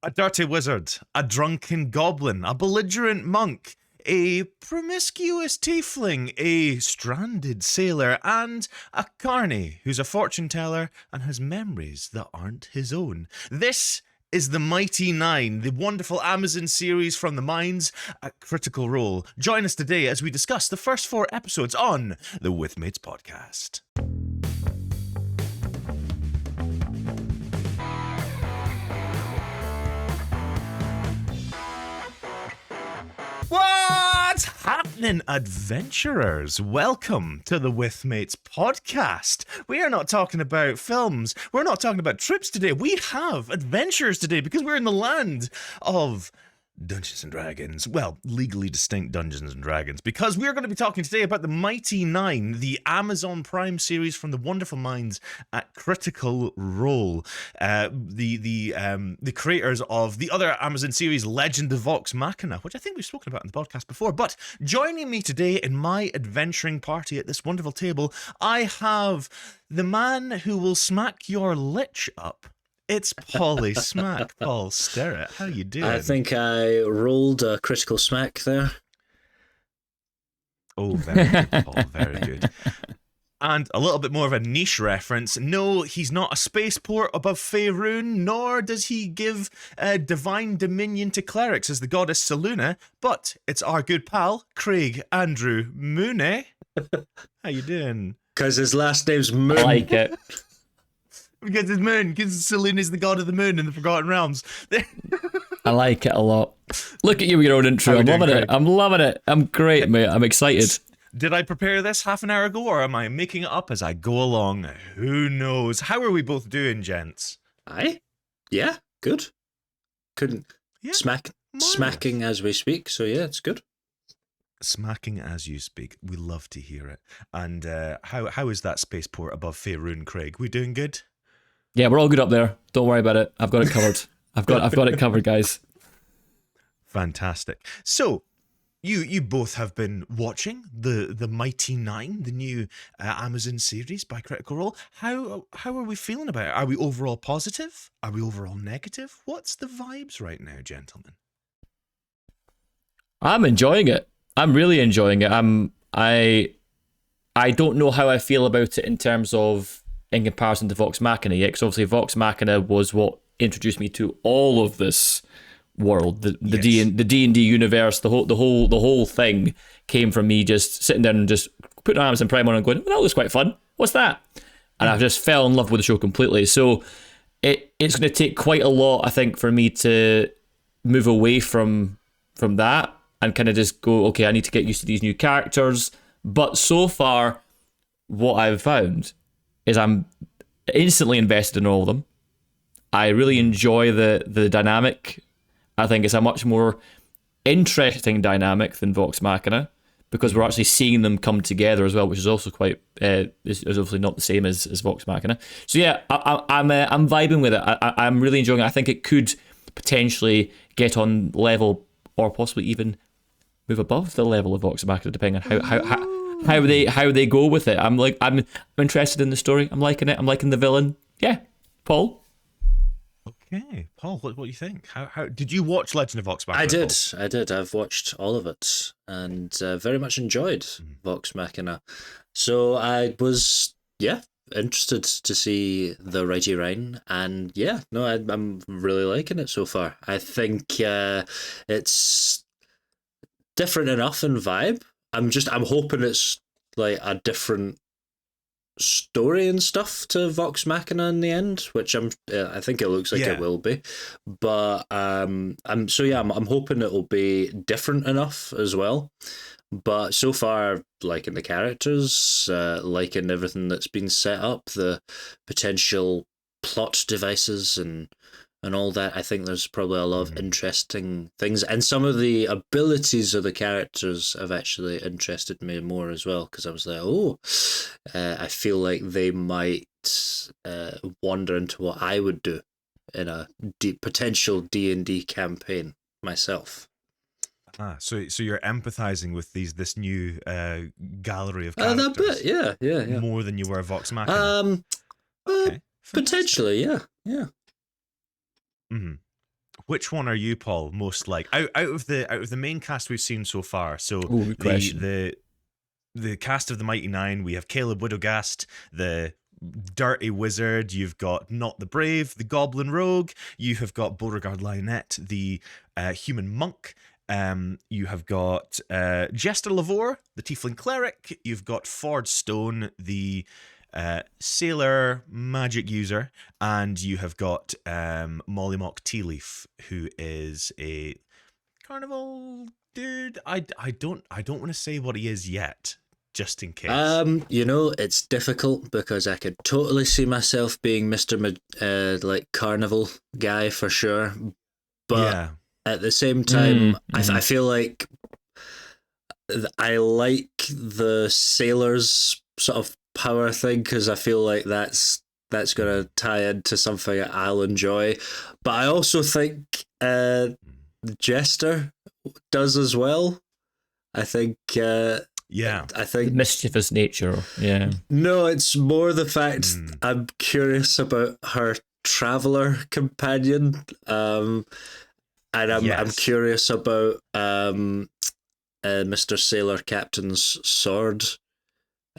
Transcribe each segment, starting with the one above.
A dirty wizard, a drunken goblin, a belligerent monk, a promiscuous tiefling, a stranded sailor, and a carny who's a fortune teller and has memories that aren't his own. This is the Mighty Nein, the wonderful Amazon series from the minds at Critical Role. Join us today as we discuss the first 4 episodes on the Withmates podcast. What's happening, adventurers? Welcome to the Withmates podcast. We are not talking about films. We're not talking about trips today. We have adventures today because we're in the land of Dungeons and Dragons. Well, legally distinct Dungeons and Dragons, because we're going to be talking today about the Mighty Nein, the Amazon Prime series from the wonderful minds at Critical Role, the creators of the other Amazon series, Legend of Vox Machina, which I think we've spoken about in the podcast before. But joining me today in my adventuring party at this wonderful table, I have the man who will smack your lich up. It's Polly Smack. Paul Sterrett. How you doing? I think I rolled a critical smack there. Oh, very good, Paul. Very good. And a little bit more of a niche reference. No, he's not a spaceport above Faerun, nor does he give divine dominion to clerics as the goddess Seluna, but it's our good pal, Craig Andrew Mooney. How you doing? Because his last name's Moon. I like it. Because it's moon, because Selune is the god of the moon in the Forgotten Realms. I like it a lot. Look at you with your own intro. I'm loving it. I'm loving it. I'm great, mate. I'm excited. Did I prepare this half an hour ago, or am I making it up as I go along? Who knows? How are we both doing, gents? Aye? Yeah, good. Couldn't Yeah, smacking as we speak, so yeah, it's good. Smacking as you speak. We love to hear it. And how is that spaceport above Faerun, Craig? We doing good? Yeah, we're all good up there. Don't worry about it. I've got it covered. I've got it covered, guys. Fantastic. So, you both have been watching the Mighty Nein, the new Amazon series by Critical Role. How are we feeling about it? Are we overall positive? Are we overall negative? What's the vibes right now, gentlemen? I'm enjoying it. I'm really enjoying it. I don't know how I feel about it in terms of in comparison to Vox Machina yet, because obviously Vox Machina was what introduced me to all of this world, the D&D universe, the whole thing came from me just sitting down and just putting Amazon Prime on and going, well, that looks quite fun. What's that? And I just fell in love with the show completely. So it's going to take quite a lot, I think, for me to move away from that and kind of just go, okay, I need to get used to these new characters. But so far, what I've found is I'm instantly invested in all of them. I really enjoy the dynamic. I think it's a much more interesting dynamic than Vox Machina, because we're actually seeing them come together as well, which is also quite is obviously not the same as Vox Machina. So yeah, I'm vibing with it. I'm really enjoying it. I think it could potentially get on level, or possibly even move above the level of Vox Machina, depending on how they go with it. I'm interested in the story. I'm liking it. I'm liking the villain. Yeah, Paul. Okay, Paul, what do you think? How did you watch Legend of Vox Machina? I did. I've watched all of it and very much enjoyed Vox Machina. So I was interested to see the Mighty Nein, and I'm really liking it so far. I think it's different enough in vibe. I'm hoping it's like a different story and stuff to Vox Machina in the end, which I think it looks like it will be. But I'm hoping it'll be different enough as well. But so far, liking the characters, liking everything that's been set up, the potential plot devices and all that. I think there's probably a lot of interesting things, and some of the abilities of the characters have actually interested me more as well, because I was like, I feel like they might wander into what I would do in a potential D&D campaign myself. So you're empathizing with this new gallery of characters. That bit, yeah. More than you were Vox Machina. Okay, potentially, yeah. Mm-hmm. Which one are you, Paul, most like out of the main cast we've seen so far? So Ooh, good question. the cast of the Mighty Nein, we have Caleb Widogast, the dirty wizard. You've got Not the Brave, the Goblin Rogue. You have got Beauregard Lionette, the human monk. You have got Jester Lavore, the Tiefling Cleric. You've got Ford Stone, the sailor magic user, and you have got Mollymock Tealeaf, who is a carnival dude. I don't want to say what he is yet, just in case. It's difficult because I could totally see myself being Mr. Like carnival guy for sure, but yeah. at the same time, I feel like I like the sailors sort of power thing because I feel like that's going to tie into something I'll enjoy. But I also think Jester does as well. I think. I think the mischievous nature. Yeah. No, it's more the fact I'm curious about her traveler companion. And I'm curious about Mr. Sailor Captain's sword.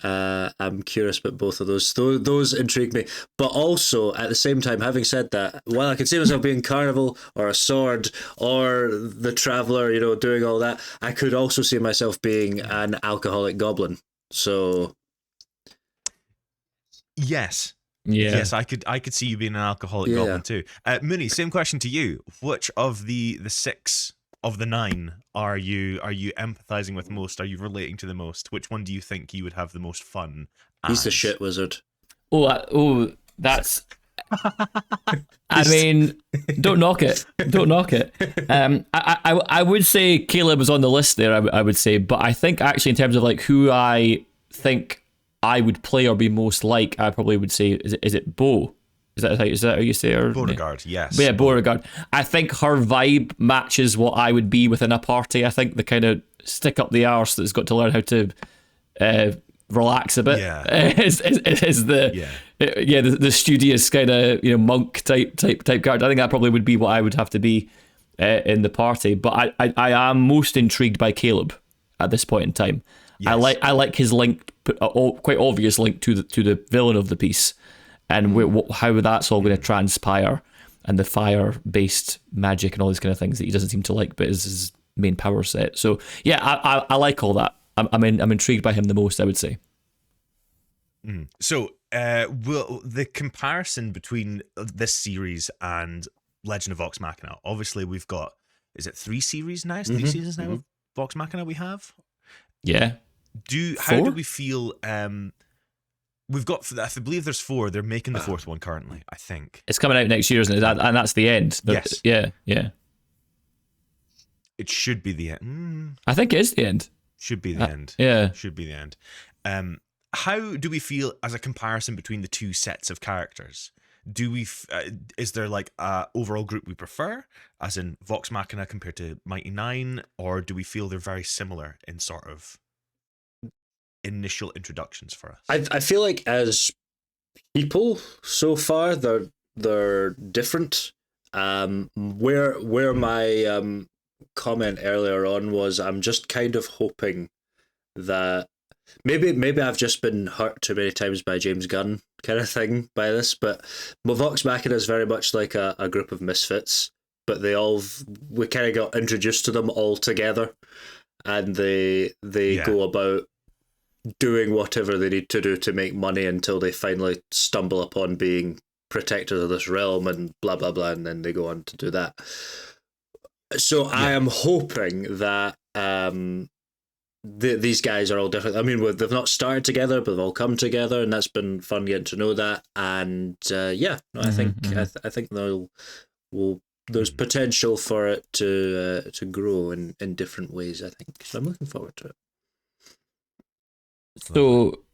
I'm curious about both of those. Those intrigue me. But also, at the same time, having said that, while I could see myself being Carnival or a sword or the Traveller, doing all that, I could also see myself being an alcoholic goblin. So... Yes. Yeah. Yes, I could see you being an alcoholic goblin too. Mooney, same question to you. Which of the 6 of the 9 are you empathizing with most? Are you relating to the most? Which one do you think you would have the most fun He's as? the shit wizard. That's... I mean, don't knock it. Don't knock it. I would say Caleb was on the list there, I would say, but I think actually in terms of like who I think I would play or be most like, I probably would say, is it Bo? Is that how you say her? Beauregard, yes. But yeah, Beauregard. I think her vibe matches what I would be within a party. I think the kind of stick up the arse that's got to learn how to relax a bit is the studious kind of monk type character. I think that probably would be what I would have to be in the party. But I am most intrigued by Caleb at this point in time. Yes. I like his link, quite obvious link to the villain of the piece. And how that's all going to transpire, and the fire-based magic and all these kind of things that he doesn't seem to like, but is his main power set. So yeah, I like all that. I'm intrigued by him the most, I would say. So, will the comparison between this series and Legend of Vox Machina? Obviously, we've got, is it 3 series now? 3 seasons now of Vox Machina we have. Yeah. How do we feel? We've got, I believe there's 4. They're making the 4th one currently, I think. It's coming out next year, isn't it? And that's the end. Yes. Yeah. It should be the end. I think it is the end. Should be the end. Yeah. Should be the end. How do we feel as a comparison between the 2 sets of characters? Do we? Is there like a overall group we prefer, as in Vox Machina compared to Mighty Nein, or do we feel they're very similar in sort of initial introductions for us? I feel like as people so far they're different. Where my comment earlier on was, I'm just kind of hoping that maybe I've just been hurt too many times by James Gunn kind of thing by this, but Vox Machina is very much like a group of misfits, but we kind of got introduced to them all together, and they go about doing whatever they need to do to make money until they finally stumble upon being protectors of this realm and blah blah blah, and then they go on to do that. So I am hoping that these guys are all different. I mean, they've not started together, but they've all come together, and that's been fun getting to know that. And I think there's potential for it to grow in different ways, I think. So I'm looking forward to it.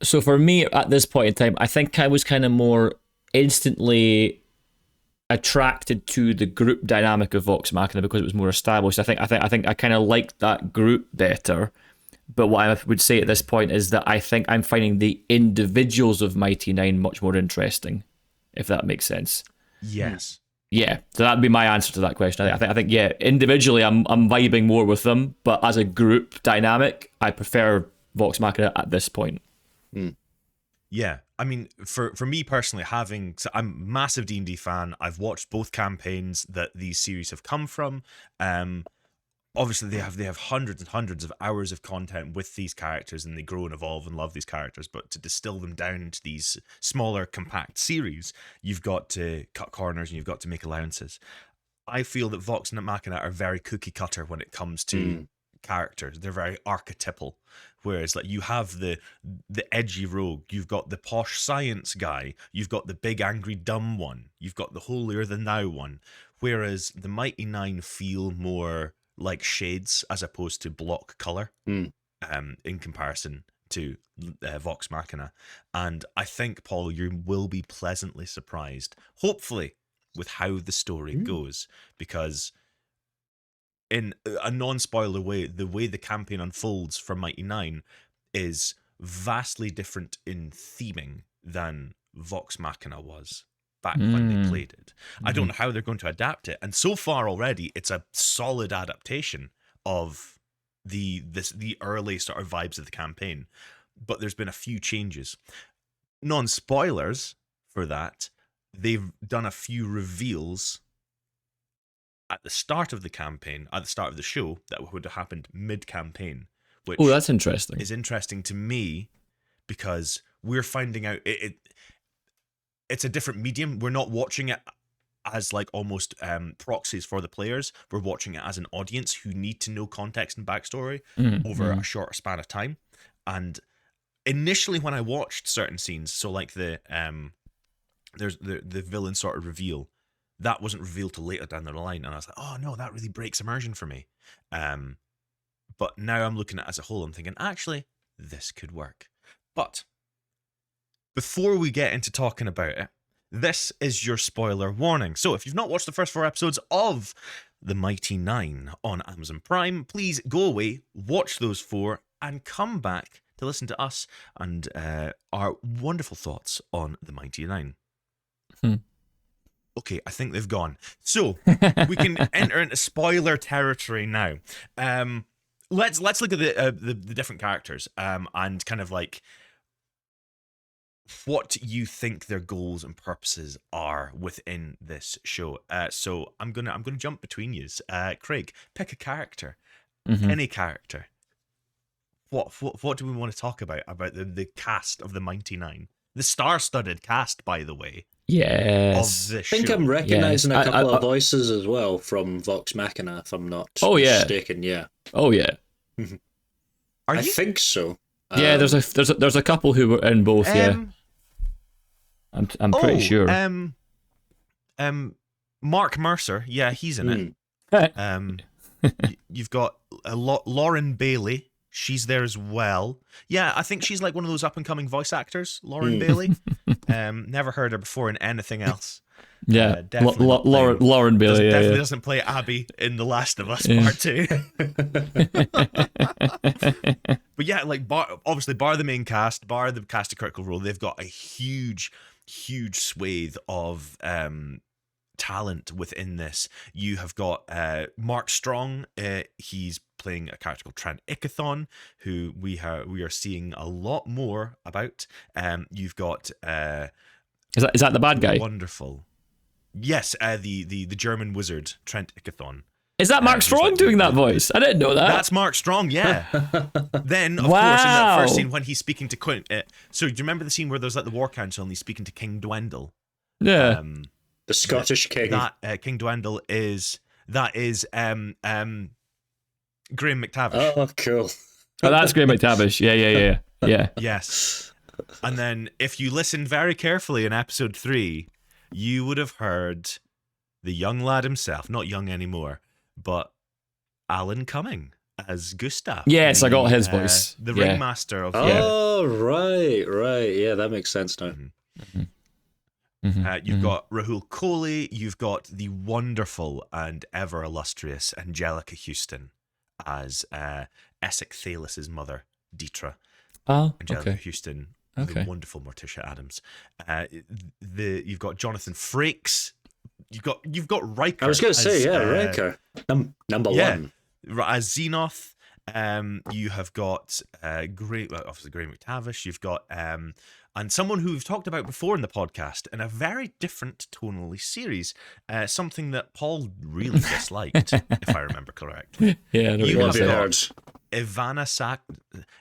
So for me at this point in time, I think I was kind of more instantly attracted to the group dynamic of Vox Machina because it was more established. I think I kind of liked that group better. But what I would say at this point is that I think I'm finding the individuals of Mighty Nein much more interesting, if that makes sense. Yes. Yeah, so that'd be my answer to that question. I think yeah, individually I'm vibing more with them, but as a group dynamic, I prefer Vox Machina at this point. Yeah, I mean, for me personally, so I'm a massive D&D fan. I've watched both campaigns that these series have come from. Obviously, they have hundreds and hundreds of hours of content with these characters, and they grow and evolve and love these characters. But to distill them down into these smaller, compact series, you've got to cut corners and you've got to make allowances. I feel that Vox Machina are very cookie cutter when it comes to characters. They're very archetypal. Whereas, like, you have the edgy rogue, you've got the posh science guy, you've got the big angry dumb one, you've got the holier than thou one. Whereas the Mighty Nein feel more like shades as opposed to block color, in comparison to Vox Machina. And I think, Paul, you will be pleasantly surprised, hopefully, with how the story goes, because in a non-spoiler way, the way the campaign unfolds for Mighty Nein is vastly different in theming than Vox Machina was back when they played it. I don't know how they're going to adapt it, and so far already it's a solid adaptation of the early sort of vibes of the campaign, but there's been a few changes. Non-spoilers for that, they've done a few reveals at the start of the campaign, at the start of the show, that would have happened mid-campaign, which that's interesting. Is interesting to me because we're finding out it's a different medium. We're not watching it as like almost proxies for the players. We're watching it as an audience who need to know context and backstory over a shorter span of time. And initially when I watched certain scenes, so like there's the villain sort of reveal, that wasn't revealed till later down the line, and I was like, oh no, that really breaks immersion for me. But now I'm looking at it as a whole, I'm thinking, actually, this could work. But before we get into talking about it, this is your spoiler warning. So if you've not watched the first 4 episodes of The Mighty Nein on Amazon Prime, please go away, watch those 4, and come back to listen to us and our wonderful thoughts on The Mighty Nein. Okay, I think they've gone. So we can enter into spoiler territory now. Let's look at the different characters and kind of like what you think their goals and purposes are within this show. So I'm gonna jump between yous. Craig, pick a character, any character. What do we want to talk about the cast of the Mighty Nein? The star-studded cast, by the way. Yes. Of the I think show. I'm recognising a couple of voices as well from Vox Machina, if I'm not mistaken. Yeah. Oh yeah. I think so. Yeah, there's a couple who were in both. Yeah. I'm pretty sure. Mark Mercer. Yeah, he's in it. You've got Lauren Bailey. She's there as well. Yeah, I think she's like one of those up-and-coming voice actors, Lauren Bailey. Never heard her before in anything else. Yeah, Lauren Bailey. Definitely doesn't play Abby in The Last of Us Part 2. But yeah, like obviously bar the main cast, bar the cast of Critical Role, they've got a huge swathe of talent within this. You have got Mark Strong. He's playing a character called Trent Ickathon, who we are seeing a lot more about. You've got is that the bad guy? Wonderful. Yes, the German wizard Trent Ickathon. Is that Mark Strong doing that voice? I didn't know that. That's Mark Strong, yeah. Then, of course, in that first scene when he's speaking to Quint. So do you remember the scene where there's like the War Council and he's speaking to King Dwendal? Yeah. The Scottish king. That King Dwendal is Graham McTavish. Oh, cool. Oh, that's Graham McTavish. Yeah. Yes. And then if you listened very carefully in episode 3, you would have heard the young lad himself, not young anymore, but Alan Cumming as Gustav. Yes, I got his voice. The ringmaster of... Oh, right. Yeah, that makes sense now. You've got Rahul Kohli, you've got the wonderful and ever illustrious Angelica Houston as Essex Thalus's mother, Deetra. Oh, Angelica Houston, the wonderful Morticia Adams. You've got Jonathan Frakes you've got Riker. I was going to say, as, Riker. Number one. As Xenoth. You have got obviously Graham McTavish. You've got and someone who we've talked about before in the podcast in a very different tonally series, something that Paul really disliked, if I remember correctly. Yeah, you have got Ivana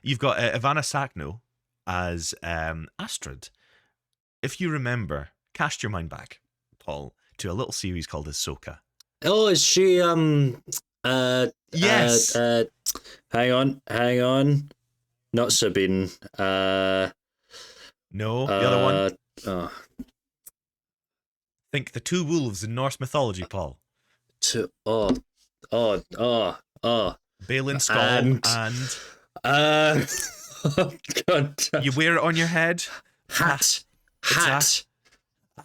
Ivana Sakno as Astrid. If you remember, cast your mind back, Paul, to a little series called Ahsoka. Oh, is she Yes. Hang on. Not Sabine. No, the other one. Oh. Think the two wolves in Norse mythology, Paul. Balin Skull and God. you wear it on your head. Hat.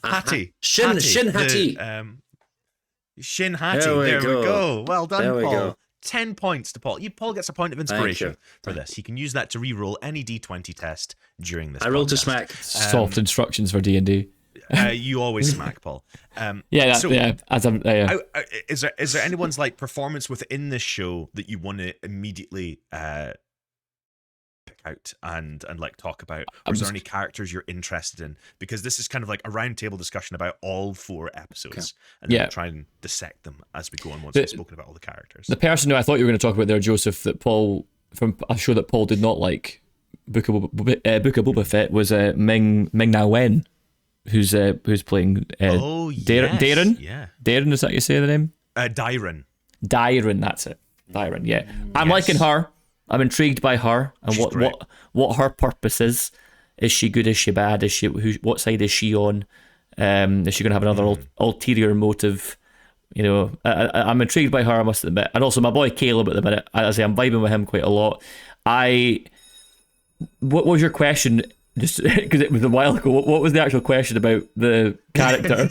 Hattie. Shin Hattie. Shin Hattie. There we we go. go. Well done, There we Paul. go. 10 points to Paul. Paul gets a point of inspiration Thank for this. He can use that to re-roll any D20 test during this. I rolled to podcast. smack. Soft instructions for D&D. You always smack, Paul. As I'm. Is there anyone's like performance within this show that you want to immediately pick out and like talk about? Or is there any characters you're interested in? Because this is kind of like a roundtable discussion about all 4 episodes, and then we'll try and dissect them as we go on once we've spoken about all the characters. The person who I thought you were going to talk about there, Joseph, that Paul from a show that Paul did not like, Book of Boba Fett, was Ming Na Wen, who's playing Darren. Yeah, Darren, is that you say the name? Dyren. Dyren, that's it. Dyren, yeah. I'm liking her. I'm intrigued by her and what her purpose is. Is she good? Is she bad? What side is she on? Is she going to have another ulterior motive? You know, I'm intrigued by her, I must admit. And also my boy Caleb at the minute. I say I'm vibing with him quite a lot. What was your question? Just because it was a while ago. What was the actual question about the character?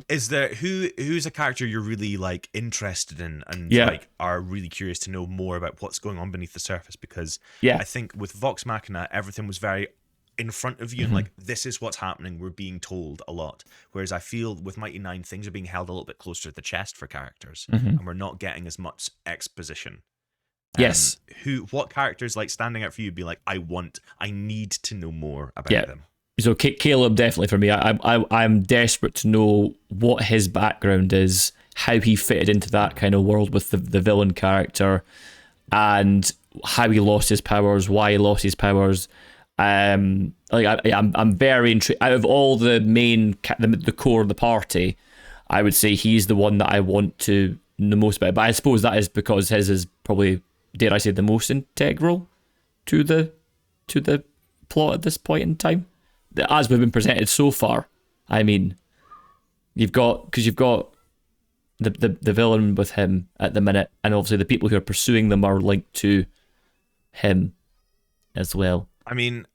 Is there who's a character you're really like interested in and like are really curious to know more about what's going on beneath the surface? Because I think with Vox Machina everything was very in front of you and like this is what's happening, we're being told a lot, whereas I feel with Mighty Nein things are being held a little bit closer to the chest for characters and we're not getting as much exposition. Yes. What characters like standing out for you be like I need to know more about them? So Caleb definitely for me. I'm desperate to know what his background is, how he fitted into that kind of world with the villain character, and how he lost his powers, why he lost his powers. I'm very intrigued. Out of all the main the core of the party, I would say he's the one that I want to know most about. But I suppose that is because his is probably, dare I say, the most integral to the plot at this point in time. As we've been presented so far, I mean, you've got the villain with him at the minute, and obviously the people who are pursuing them are linked to him as well. I mean,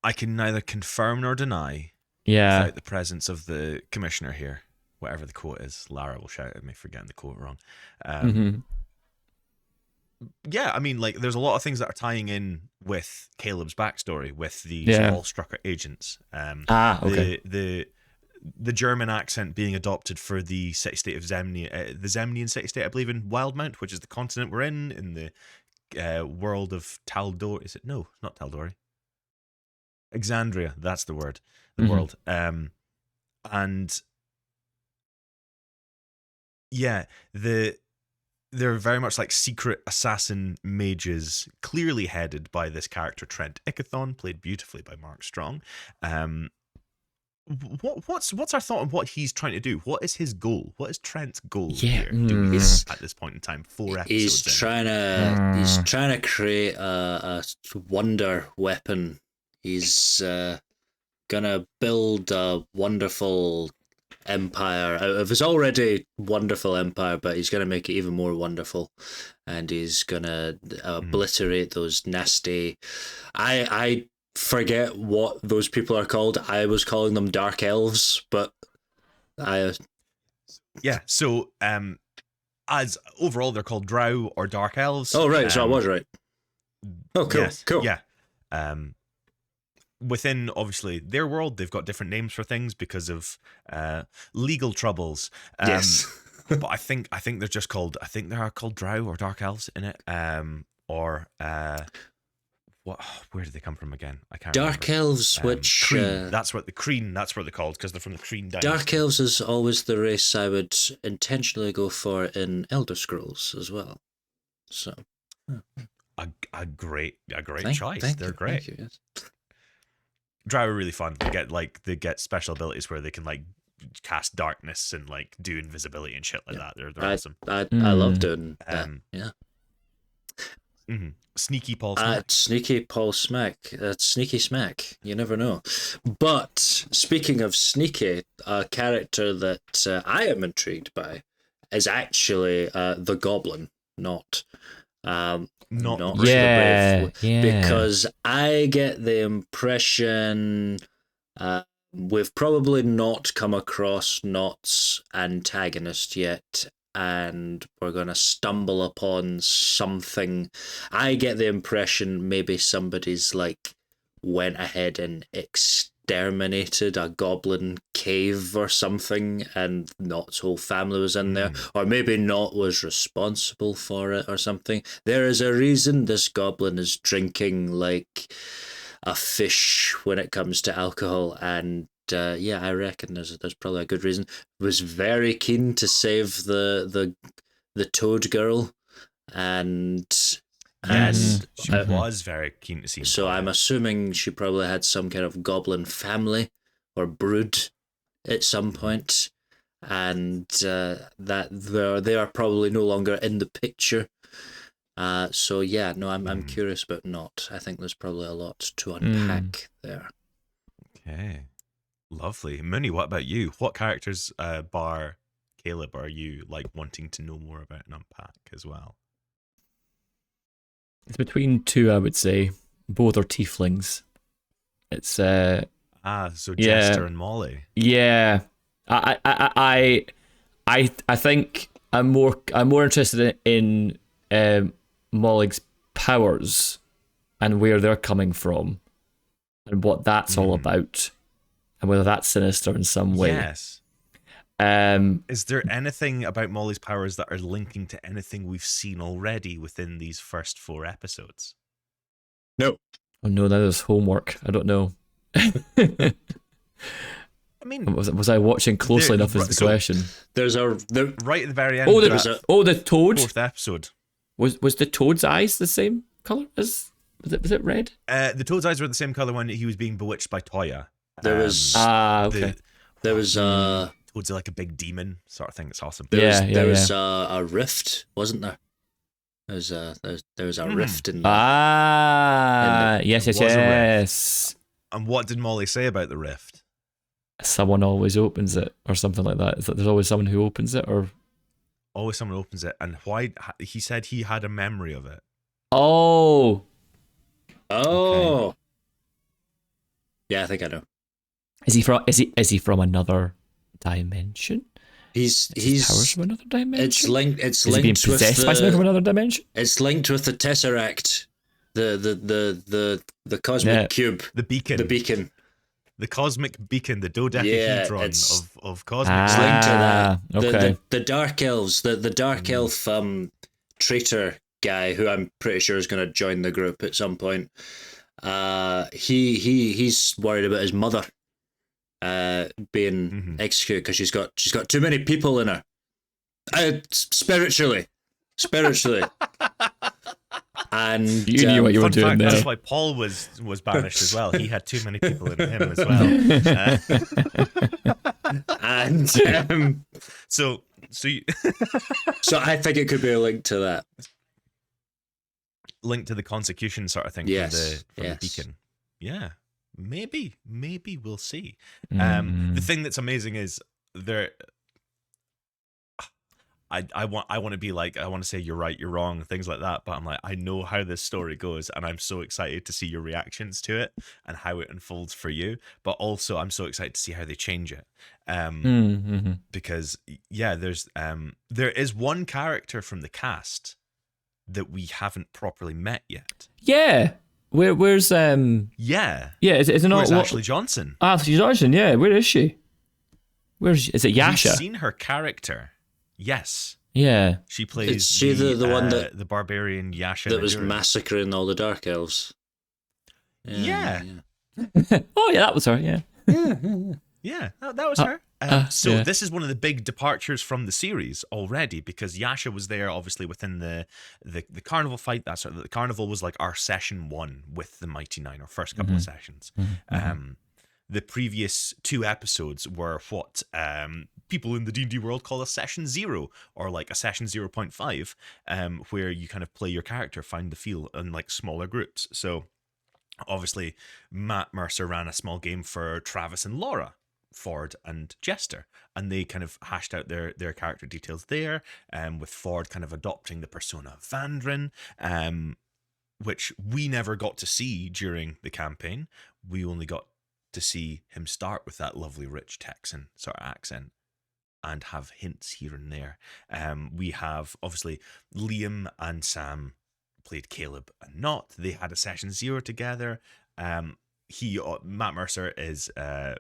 I can neither confirm nor deny without the presence of the commissioner here, whatever the quote is. Lara will shout at me for getting the quote wrong. Yeah, I mean, like, there's a lot of things that are tying in with Caleb's backstory with the All Strucker agents. Okay. The German accent being adopted for the city-state of Zemnian, the Zemnian city-state, I believe, in Wildmount, which is the continent we're in the world of Taldor. Is it? No, not Taldori. Exandria, that's the word. The world. And yeah, they're very much like secret assassin mages, clearly headed by this character Trent Ickathon, played beautifully by Mark Strong. What's our thought on what he's trying to do? What is his goal? What is Trent's goal here? At this point in time, 4 episodes. He's trying to create a wonder weapon. He's gonna build a wonderful empire out of his already wonderful empire, but he's gonna make it even more wonderful, and he's gonna obliterate those nasty. I forget what those people are called. I was calling them dark elves, but So as overall they're called drow or dark elves. Oh right, so I was right. Oh cool, yes, cool. Yeah. within obviously their world, they've got different names for things because of legal troubles. Yes. But I think they're just called. I think they are called Drow or Dark Elves in it. Or what? Where did they come from again? I can't. Dark remember. Elves, which Kreen. That's what they're called because they're from the Kreen dynasty. Dark Elves is always the race I would intentionally go for in Elder Scrolls as well. So a great choice. Thank They're you, great. thank you, yes. Drow are really fun. They get special abilities where they can like cast darkness and like do invisibility and shit like that. They're awesome. I love doing that. Yeah. Mm-hmm. Sneaky Paul Smack. Sneaky Paul Smack. That's Sneaky Smack. You never know. But speaking of sneaky, a character that I am intrigued by is actually the Goblin, not Richard the Brave, because I get the impression we've probably not come across Nott's antagonist yet, and we're going to stumble upon something. I get the impression maybe somebody's like went ahead and exterminated a goblin cave or something, and Nott's whole family was in there, or maybe Nott was responsible for it or something. There is a reason this goblin is drinking like a fish when it comes to alcohol, and I reckon there's probably a good reason. Was very keen to save the Toad girl, and she was very keen to see him. So I'm assuming she probably had some kind of goblin family or brood at some point, and that they are probably no longer in the picture. I'm curious about Nott. I think there's probably a lot to unpack there. Okay, lovely. Mooney, what about you? What characters, bar Caleb, are you like wanting to know more about and unpack as well? It's between two, I would say. Both are tieflings. It's so Jester and Molly. Yeah, I think I'm more interested in Molly's powers and where they're coming from and what that's all about, and whether that's sinister in some way. Yes. Is there anything about Molly's powers that are linking to anything we've seen already within these first 4 episodes? No. Oh no, that is homework. I don't know. I mean, was I watching closely enough? Is the question. There's right at the very end. The toad. 4th episode. Was the toad's eyes the same color as? Was it red? The toad's eyes were the same color when he was being bewitched by Toya. There was Toad's like a big demon sort of thing. It's awesome. There was a rift, wasn't there? There was a rift in there. Yes. And what did Molly say about the rift? Someone always opens it, or something like that. Is that there's always someone who opens it, or always someone opens it? And why? He said he had a memory of it. Oh. Okay. Yeah, I think I know. Is he from another dimension? He's powers from another dimension. It's linked. Is he being possessed by something from another dimension? It's linked with the Tesseract, the cosmic cube, the beacon, the cosmic beacon, the dodecahedron of cosmic. It's linked to that. Okay. The dark elves, the dark elf traitor guy, who I'm pretty sure is going to join the group at some point. He's worried about his mother being executed because she's got too many people in her. Spiritually. And you knew what you were doing there. That's why Paul was banished as well. He had too many people in him as well. So I think it could be a link to that. Link to the consecution sort of thing from the beacon. Yeah. Maybe we'll see. The thing that's amazing is there. I want to be like, I want to say you're right, you're wrong, things like that. But I'm like, I know how this story goes, and I'm so excited to see your reactions to it and how it unfolds for you. But also, I'm so excited to see how they change it. Because there is one character from the cast that we haven't properly met yet. Yeah. Where's Yeah. Yeah, is it not Where's Ashley Johnson? Ashley Johnson? Yeah, where is she? Is it Yasha? We've seen her character. Yes. Yeah. She plays Is she the one that the barbarian Yasha that was Naguri. massacring all the Dark Elves? Yeah. Oh yeah, that was her. Yeah. Yeah, that was her. So yeah. this is one of the big departures from the series already, because Yasha was there obviously within the carnival fight. That's the carnival was like our session 1 with the Mighty Nein, our first couple of sessions. The previous 2 episodes were what people in the D&D world call a session 0, or like a session 0.5, where you kind of play your character, find the feel in like smaller groups. So obviously Matt Mercer ran a small game for Travis and Laura, Ford and Jester, and they kind of hashed out their character details there, with Ford kind of adopting the persona of Vandrin, which we never got to see during the campaign. We only got to see him start with that lovely rich Texan sort of accent and have hints here and there. We have obviously Liam and Sam played Caleb and Not. They had a session 0 together. Matt Mercer is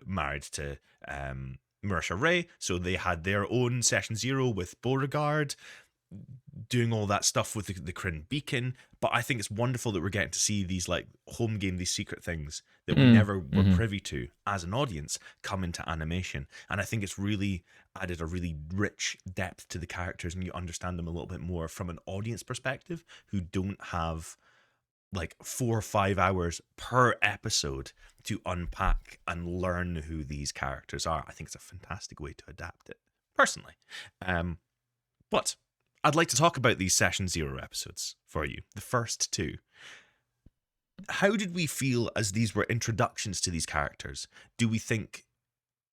married to Mercer Ray, so they had their own session 0 with Beauregard, doing all that stuff with the Kryn Beacon. But I think it's wonderful that we're getting to see these like home game, these secret things that we never were privy to as an audience come into animation. And I think it's really added a really rich depth to the characters, and you understand them a little bit more from an audience perspective who don't have like 4 or 5 hours per episode to unpack and learn who these characters are. I think it's a fantastic way to adapt it, personally. But I'd like to talk about these Session 0 episodes for you, the first 2. How did we feel as these were introductions to these characters? Do we think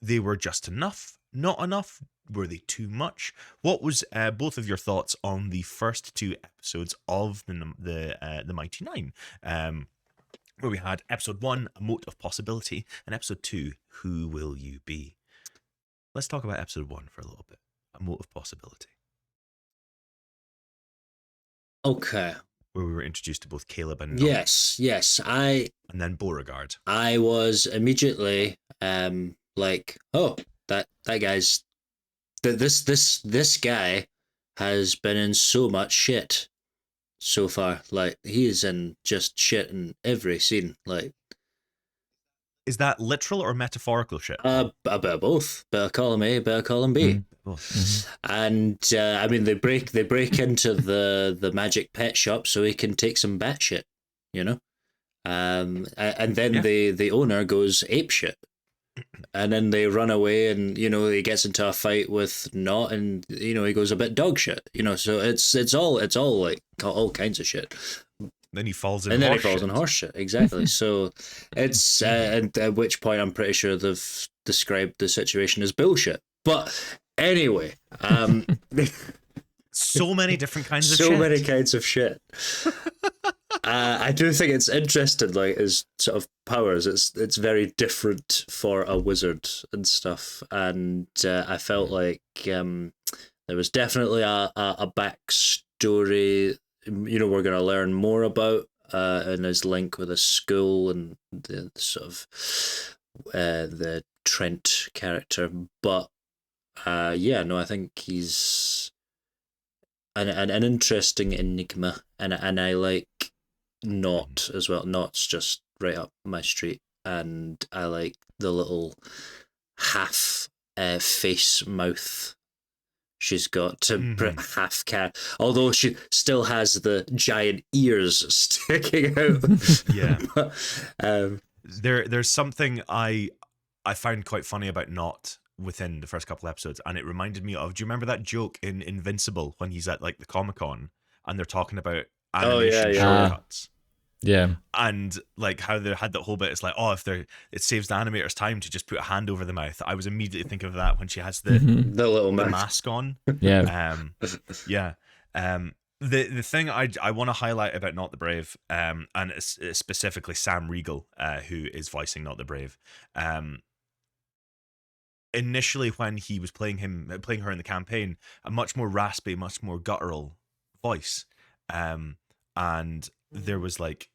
they were just enough? Not enough? Were they too much? What was both of your thoughts on the first 2 episodes of the Mighty Nein? Where we had episode 1, A Mote of Possibility, and episode 2, Who Will You Be? Let's talk about episode 1 for a little bit. A Mote of Possibility. Okay. Where we were introduced to both Caleb and Not. Yes. And then Beauregard. I was immediately like, oh, that guy's this guy has been in so much shit so far. Like, he is in just shit in every scene. Like, is that literal or metaphorical shit? A bit of both. Better call him A, better call him B. And I mean, they break into the magic pet shop so he can take some bat shit, you know. And then the owner goes ape shit. And then they run away, and you know, he gets into a fight with Not, and you know, he goes a bit dog shit, you know. So it's all like all kinds of shit. Then he falls in. And then he horse falls shit. in horse shit, exactly. So it's and at which point I'm pretty sure they've described the situation as bullshit. But anyway, so many different kinds of so shit. many kinds of shit. I do think it's interesting, like his sort of powers. It's very different for a wizard and stuff, and I felt like there was definitely a backstory. You know, we're going to learn more about in his link with his school and the sort of the Trent character. But I think he's an interesting enigma, and I like Not as well. Not's just right up my street, and I like the little half face mouth she's got to half cat, although she still has the giant ears sticking out. Yeah. But, There's something I found quite funny about Not within the first couple episodes, and it reminded me of, do you remember that joke in Invincible when he's at like the Comic-Con and they're talking about animation shortcuts? Yeah. And like how they had that whole bit, it's like, oh, it saves the animator's time to just put a hand over the mouth. I was immediately thinking of that when she has the little mask on. Yeah. The thing I want to highlight about Not the Brave, and it's specifically Sam Riegel, who is voicing Not the Brave. Initially, when he was playing her in the campaign, a much more raspy, much more guttural voice, and there was like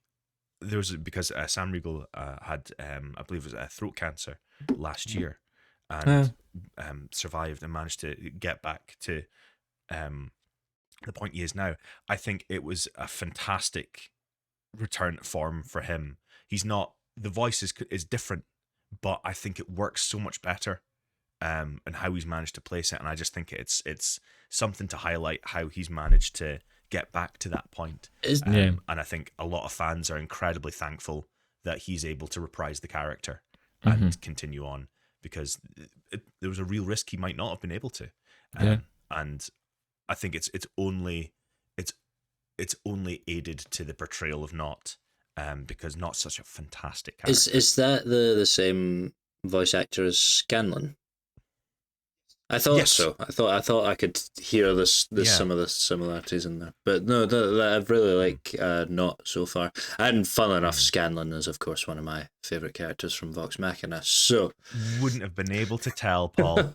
there was because Sam Riegel had I believe it was throat cancer last year, and survived and managed to get back to the point he is now. I think it was a fantastic return to form for him. He's not, the voice is different, but I think it works so much better. And how he's managed to place it, and I just think it's something to highlight how he's managed to get back to that point. And I think a lot of fans are incredibly thankful that he's able to reprise the character and continue on, because there was a real risk he might not have been able to. And I think it's only aided to the portrayal of Not, because Not's such a fantastic character. Is that the same voice actor as Scanlan? I thought so. I thought I could hear some of the similarities in there, but no, I really like Not so far. And funnily enough, Scanlan is of course one of my favorite characters from Vox Machina. So wouldn't have been able to tell, Paul.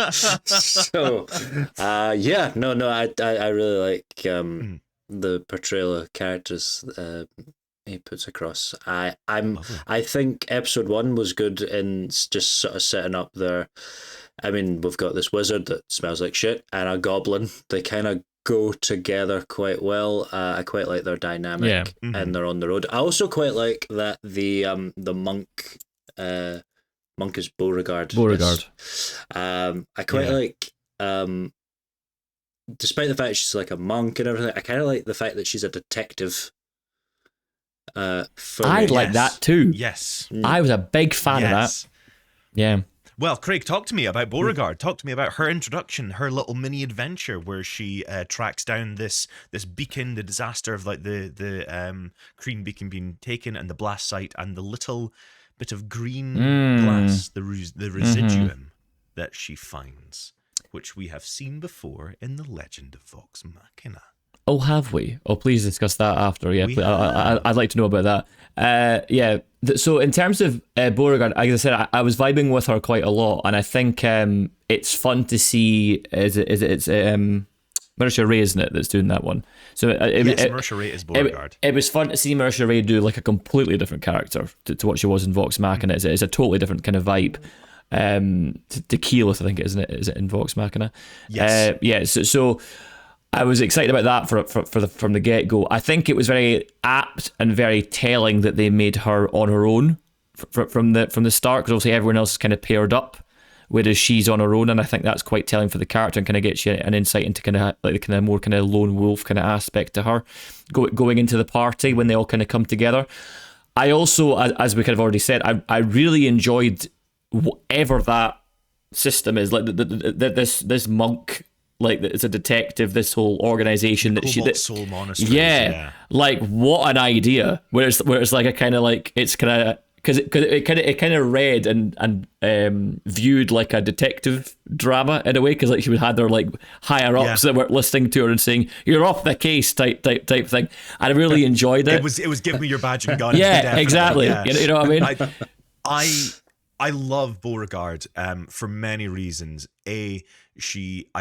So, I really like the portrayal of characters he puts across. I think episode 1 was good in just sort of setting up their. I mean, we've got this wizard that smells like shit and a goblin. They kind of go together quite well. I quite like their dynamic, and they're on the road. I also quite like that the monk is Beauregard. I quite like. Despite the fact she's like a monk and everything, I kind of like the fact that she's a detective. I like that too. Yes. I was a big fan of that. Yeah. Well, Craig, talk to me about Beauregard. Talk to me about her introduction, her little mini adventure where she tracks down this beacon, the disaster of like the Kreen beacon being taken, and the blast site, and the little bit of green glass, the residuum that she finds, which we have seen before in the Legend of Vox Machina. Oh, have we? Oh, please discuss that after. Yeah, I'd like to know about that. So in terms of Beauregard, like I said, I was vibing with her quite a lot, and I think it's fun to see. It's Marisha Ray, isn't it, that's doing that one? So Marisha Ray is Beauregard. It was fun to see Marisha Ray do like a completely different character to what she was in Vox Machina. It's a totally different kind of vibe. To Keyleth, I think, isn't it? Is it in Vox Machina? Yes. So I was excited about that from the get-go. I think it was very apt and very telling that they made her on her own from the start, because obviously everyone else is kind of paired up, whereas she's on her own, and I think that's quite telling for the character and kind of gets you an insight into kind of like the kind of more kind of lone wolf kind of aspect to her going into the party when they all kind of come together. I also, as we kind of already said, I really enjoyed whatever that system is, like this monk. Like it's a detective, this whole organization that Cobalt Soul Monasteries. Yeah, like what an idea. Where it's like a kind of like it's kind of because it kind of read and viewed like a detective drama in a way, because like she had their like higher ups that were listening to her and saying you're off the case type thing, and I really enjoyed it. It was give me your badge and gun. Yeah, exactly. Yeah. You know what I mean? I love Beauregard for many reasons. I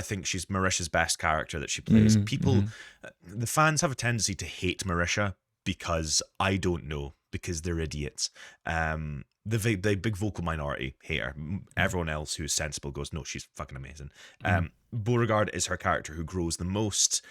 think she's Marisha's best character that she plays. The fans have a tendency to hate Marisha because I don't know, because they're idiots. The big vocal minority hate her. Everyone else who's sensible goes, no, she's fucking amazing. Beauregard is her character who grows the most.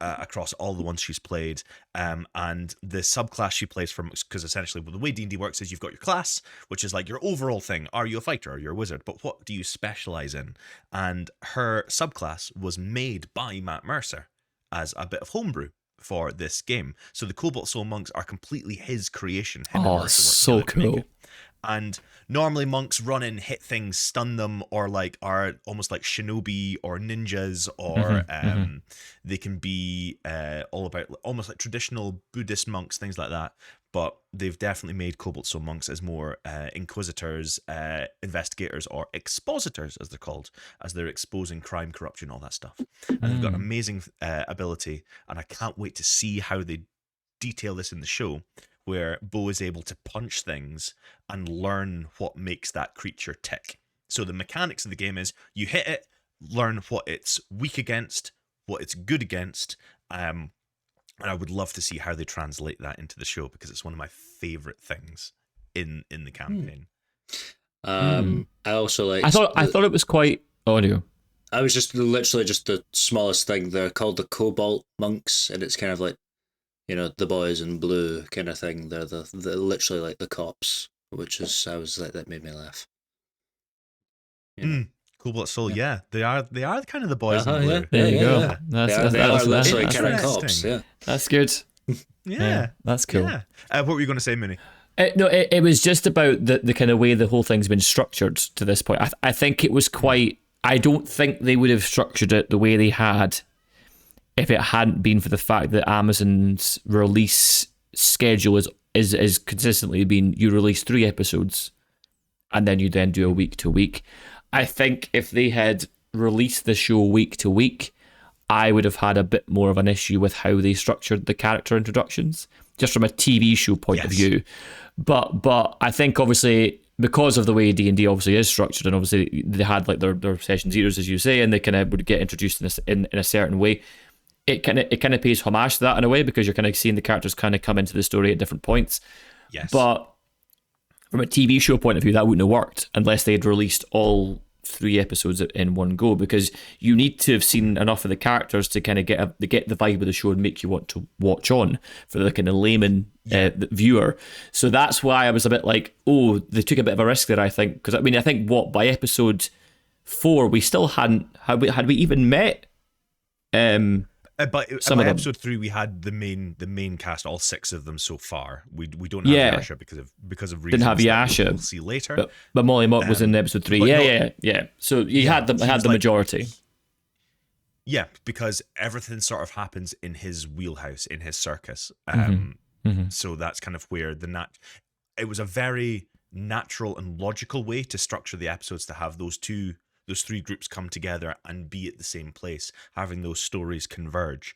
Across all the ones she's played, and the subclass she plays from, because essentially the way D&D works is you've got your class, which is like your overall thing. Are you a fighter? Are you a wizard? But what do you specialize in? And her subclass was made by Matt Mercer as a bit of homebrew for this game. So the Cobalt Soul monks are completely his creation. So cool. And normally monks run in, hit things, stun them, or like are almost like shinobi or ninjas, or they can be all about almost like traditional Buddhist monks, things like that. But they've definitely made Cobalt Soul monks as more inquisitors, investigators, or expositors, as they're called, as they're exposing crime, corruption, all that stuff. And they've got an amazing ability, and I can't wait to see how they detail this in the show, where Bo is able to punch things and learn what makes that creature tick. So the mechanics of the game is you hit it, learn what it's weak against, what it's good against, And I would love to see how they translate that into the show, because it's one of my favorite things in the campaign. I also like. I thought it was quite audio. I was just literally just the smallest thing. They're called the Cobalt Monks, and it's kind of like, the boys in blue kind of thing. They're literally like the cops, that made me laugh. Cobalt Soul, yeah, they are kind of the boys in blue. Yeah. There you go. Yeah. That's They are literally that's kind of interesting. cops. Yeah. That's good. Yeah, that's cool. Yeah. What were you going to say, Mooney? No, it was just about the kind of way the whole thing's been structured to this point. I think it was quite. I don't think they would have structured it the way they had if it hadn't been for the fact that Amazon's release schedule is consistently been, you release 3 episodes and then you then do a week to week. I think if they had released the show week to week, I would have had a bit more of an issue with how they structured the character introductions, just from a TV show point of view. But I think obviously because of the way D&D obviously is structured, and obviously they had like their session zeros, as you say, and they kind of would get introduced in a certain way. It kind of pays homage to that in a way, because you're kind of seeing the characters kind of come into the story at different points. Yes. But from a TV show point of view, that wouldn't have worked unless they had released all 3 episodes in one go, because you need to have seen enough of the characters to kind of get the vibe of the show and make you want to watch on for the kind of layman viewer. So that's why I was a bit like, oh, they took a bit of a risk there, I think, because I think by episode 4 we still hadn't had we even met But some by of them. episode 3, we had the main cast, all 6 of them so far. We don't have Yasha because of reasons Didn't have that Yasha. we'll see later. But Molly Mott was in episode 3. Yeah. So you had the majority. Yeah, because everything sort of happens in his wheelhouse, in his circus. So that's kind of where it was a very natural and logical way to structure the episodes, to have those 3 groups come together and be at the same place, having those stories converge,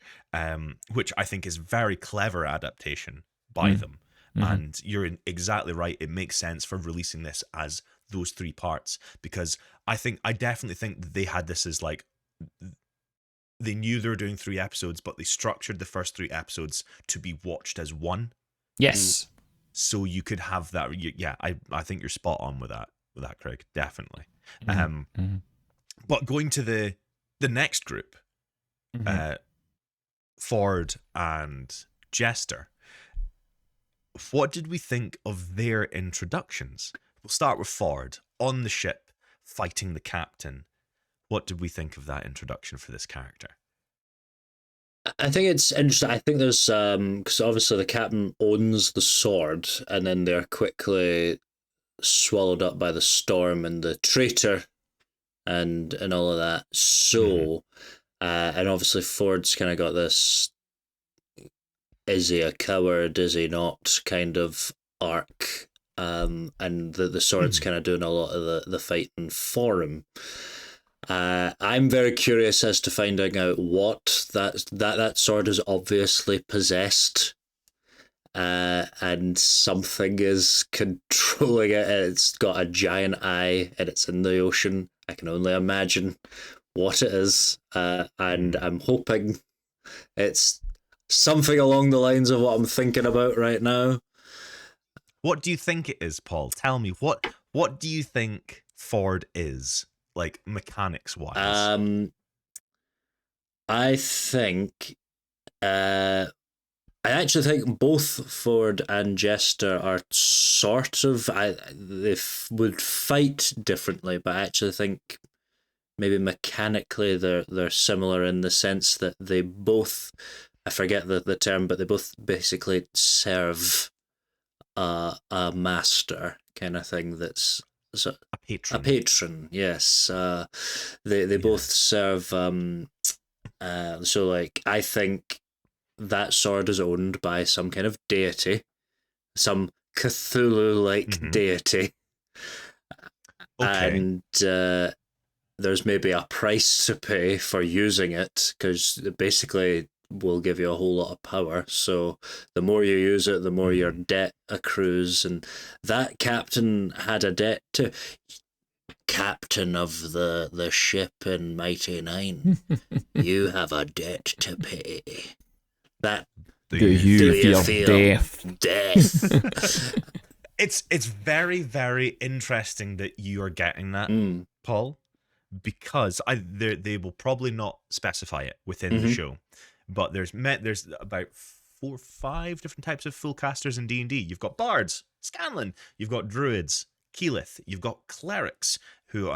which I think is very clever adaptation by them. And you're exactly right. It makes sense for releasing this as those 3 parts, because I definitely think that they had this as like, they knew they were doing 3 episodes, but they structured the first 3 episodes to be watched as one. Yes. So you could have that. Yeah, I think you're spot on with that, Craig. Definitely. But going to the next group, Ford and Jester, what did we think of their introductions? We'll start with Ford on the ship fighting the captain. What did we think of that introduction for this character? I think it's interesting. I think there's because obviously the captain owns the sword, and then they're quickly swallowed up by the storm and the traitor and all of that. So and obviously Ford's kind of got this, is he a coward, is he not, kind of arc, and the sword's kind of doing a lot of the fighting for him. I'm very curious as to finding out what that sword is obviously possessed, and something is controlling it. It's got a giant eye and it's in the ocean. I can only imagine what it is, and I'm hoping it's something along the lines of what I'm thinking about right now. What do you think it is, Paul? Tell me, what do you think Ford is, like, mechanics wise? I think I actually think both Ford and Jester are sort of, they would fight differently, but I actually think maybe mechanically they're similar in the sense that they both, I forget the term, but they both basically serve a master kind of thing. That's a patron. Yes. They both serve. So like, I think that sword is owned by some kind of deity, some Cthulhu-like deity, and there's maybe a price to pay for using it, because it basically will give you a whole lot of power. So the more you use it, the more your debt accrues, and that captain had a debt to. Captain of the ship in Mighty Nein, you have a debt to pay. That Do you feel death? Death. It's very, very interesting that you are getting that, Paul, because they will probably not specify it within the show, but there's about 4 or 5 different types of full casters in D&D. You've got bards, Scanlan. You've got druids, Keyleth. You've got clerics who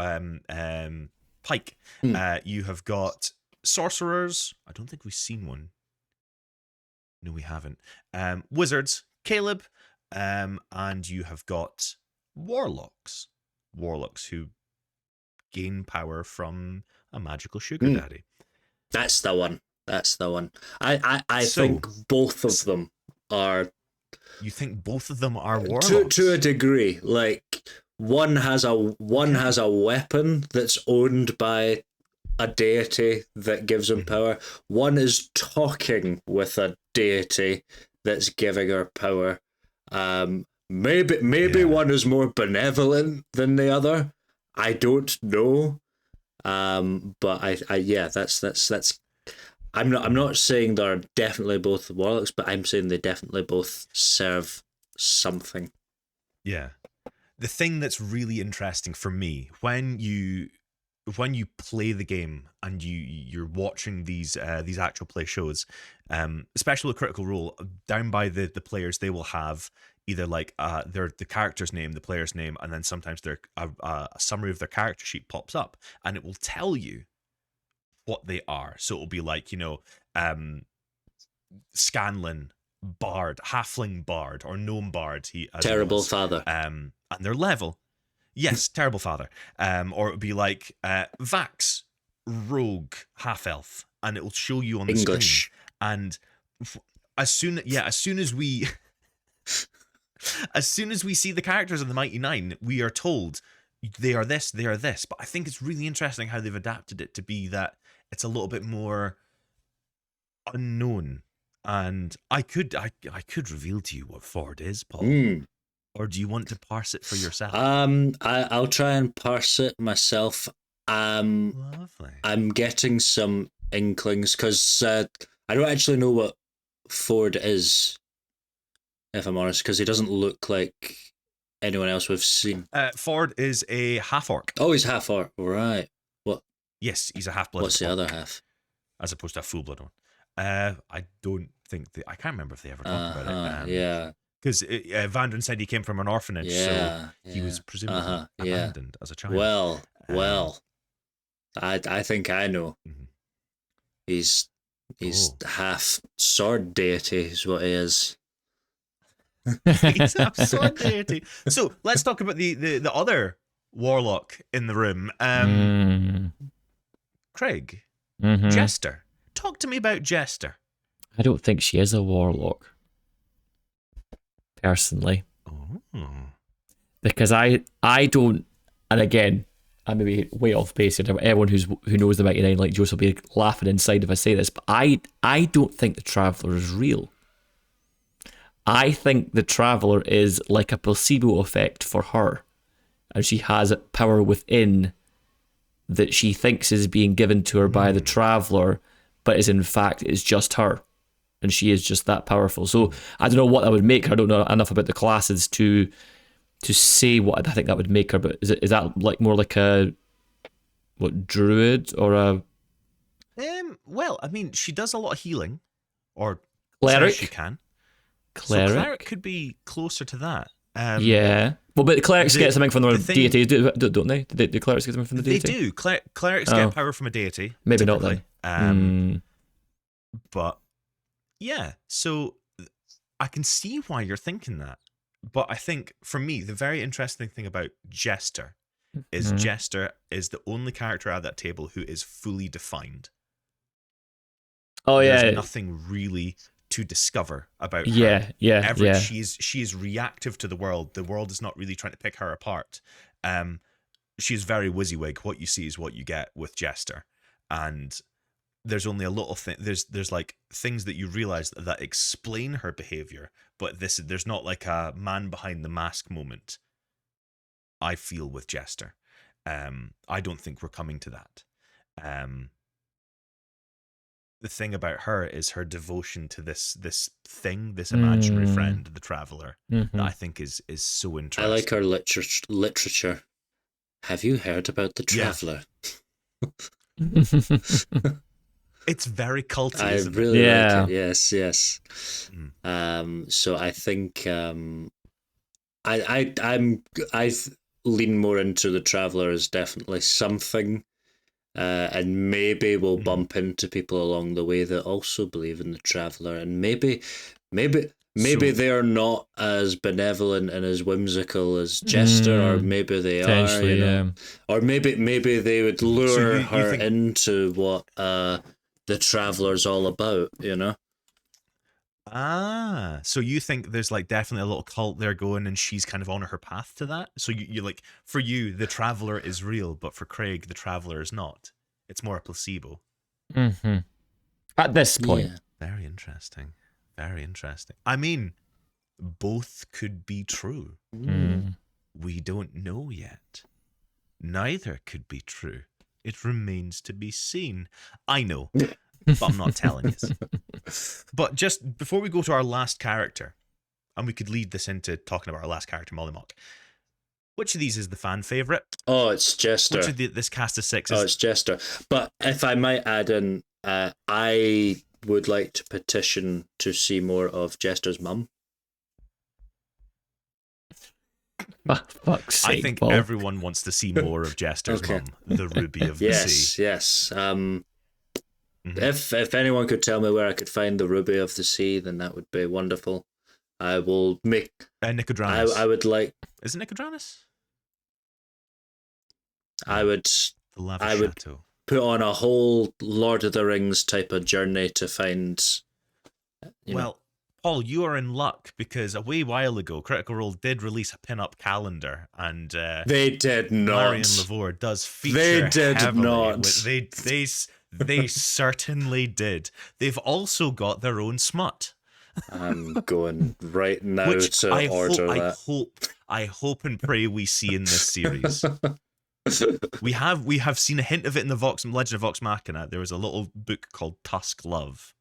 Pike. You have got sorcerers. I don't think we've seen one. No, we haven't. Wizards, Caleb. And you have got warlocks who gain power from a magical sugar daddy. That's the one. I think both of them are. You think both of them are warlocks? To a degree. Like one has a weapon that's owned by a deity that gives him power. One is talking with a deity that's giving her power. Maybe one is more benevolent than the other. I don't know. But that's. I'm not saying they're definitely both warlocks, but I'm saying they definitely both serve something. Yeah. The thing that's really interesting for me when you play the game and you're watching these actual play shows, especially with Critical Role, down by the players, they will have either like the character's name, the player's name, and then sometimes a summary of their character sheet pops up, and it will tell you what they are. So it'll be like, Scanlan, bard, halfling bard, or gnome bard. Terrible father. And their level. Yes, terrible father. Or it would be like Vax, rogue, half elf, and it will show you on the English. screen. And as soon as we see the characters in the Mighty Nein, we are told they are this. But I think it's really interesting how they've adapted it to be that it's a little bit more unknown. And I could reveal to you what Ford is, Paul. Or do you want to parse it for yourself? I'll try and parse it myself. Lovely. I'm getting some inklings because I don't actually know what Ford is, if I'm honest, because he doesn't look like anyone else we've seen. Ford is a half-orc. Oh, he's half-orc, right. What? Yes, he's a half-blood. What's the other half? As opposed to a full-blood one. I don't think... I can't remember if they ever talked about it. Yeah. Because Vandren said he came from an orphanage, so he was presumably abandoned as a child. Well, I think I know. Mm-hmm. He's half sword deity is what he is. He's half sword deity. So let's talk about the other warlock in the room. Craig, Jester. Talk to me about Jester. I don't think she is a warlock, personally. Because I don't, and again, I may be way off base here. Everyone who knows the Mighty Nein like Joseph will be laughing inside if I say this, but I don't think the Traveller is real. I think the Traveller is like a placebo effect for her, and she has power within that she thinks is being given to her by the Traveller, but is in fact is just her, and she is just that powerful. So I don't know what that would make her. I don't know enough about the classes to say what I think that would make her. But is that like more like a druid or a? Well, I mean, she does a lot of healing, or cleric. She can. Cleric. So cleric could be closer to that. Yeah. Well, but the clerics get something from the deity, don't they? The clerics get something from the deity? They do. Clerics get power from a deity. Maybe typically. not then. But, yeah. So, I can see why you're thinking that. But I think, for me, the very interesting thing about Jester is Jester is the only character at that table who is fully defined. Oh, yeah. There's nothing really to discover about her. Yeah. She is reactive to the world. The world is not really trying to pick her apart. She's very WYSIWYG. What you see is what you get with Jester. And there's only a little thing. There's like things that you realize that explain her behavior, but there's not like a man behind the mask moment. I feel with Jester. I don't think we're coming to that. the thing about her is her devotion to this thing, this imaginary friend, the traveler, that I think is so I interesting. like her literature. Have you heard about the traveler? It's very culty, I isn't really it? like it. Yes. So I think I lean more into the traveler as definitely something, and maybe we'll bump into people along the way that also believe in the traveler, and maybe they are not as benevolent and as whimsical as Jester, or maybe they are, you know, or maybe they would lure her into what the traveler's all about, you know. So you think there's like definitely a little cult there going, and she's kind of on her path to that? So you like, for you, the traveler is real, but for Craig, the traveler is not. It's more a placebo. At this point. Yeah. Very interesting. Very interesting. I mean, both could be true. We don't know yet. Neither could be true. It remains to be seen. I know, but I'm not telling you. But just before we go to our last character, and we could lead this into talking about our last character, Mollymock, which of these is the fan favourite? Oh, it's Jester. Which of this cast of six is... Oh, it's Jester. But if I might add in, I would like to petition to see more of Jester's mum. Fuck's sake, I think Paul. everyone wants to see more of Jester's mum, the Ruby of the Sea. Yes. If anyone could tell me where I could find the Ruby of the Sea, then that would be wonderful. I will make... Nicodranus. I would like... Is it Nicodranus? I would... The Lava I would Chateau. put on a whole Lord of the Rings type of journey to find... Well, Paul, you are in luck, because a wee while ago, Critical Role did release a pin-up calendar, and they did not. Marion Lavore does feature They did heavily not. They certainly did. They've also got their own smut. I'm going right now Which to order that. I hope and pray we see in this series. We have seen a hint of it in the Legend of Vox Machina. There was a little book called Tusk Love.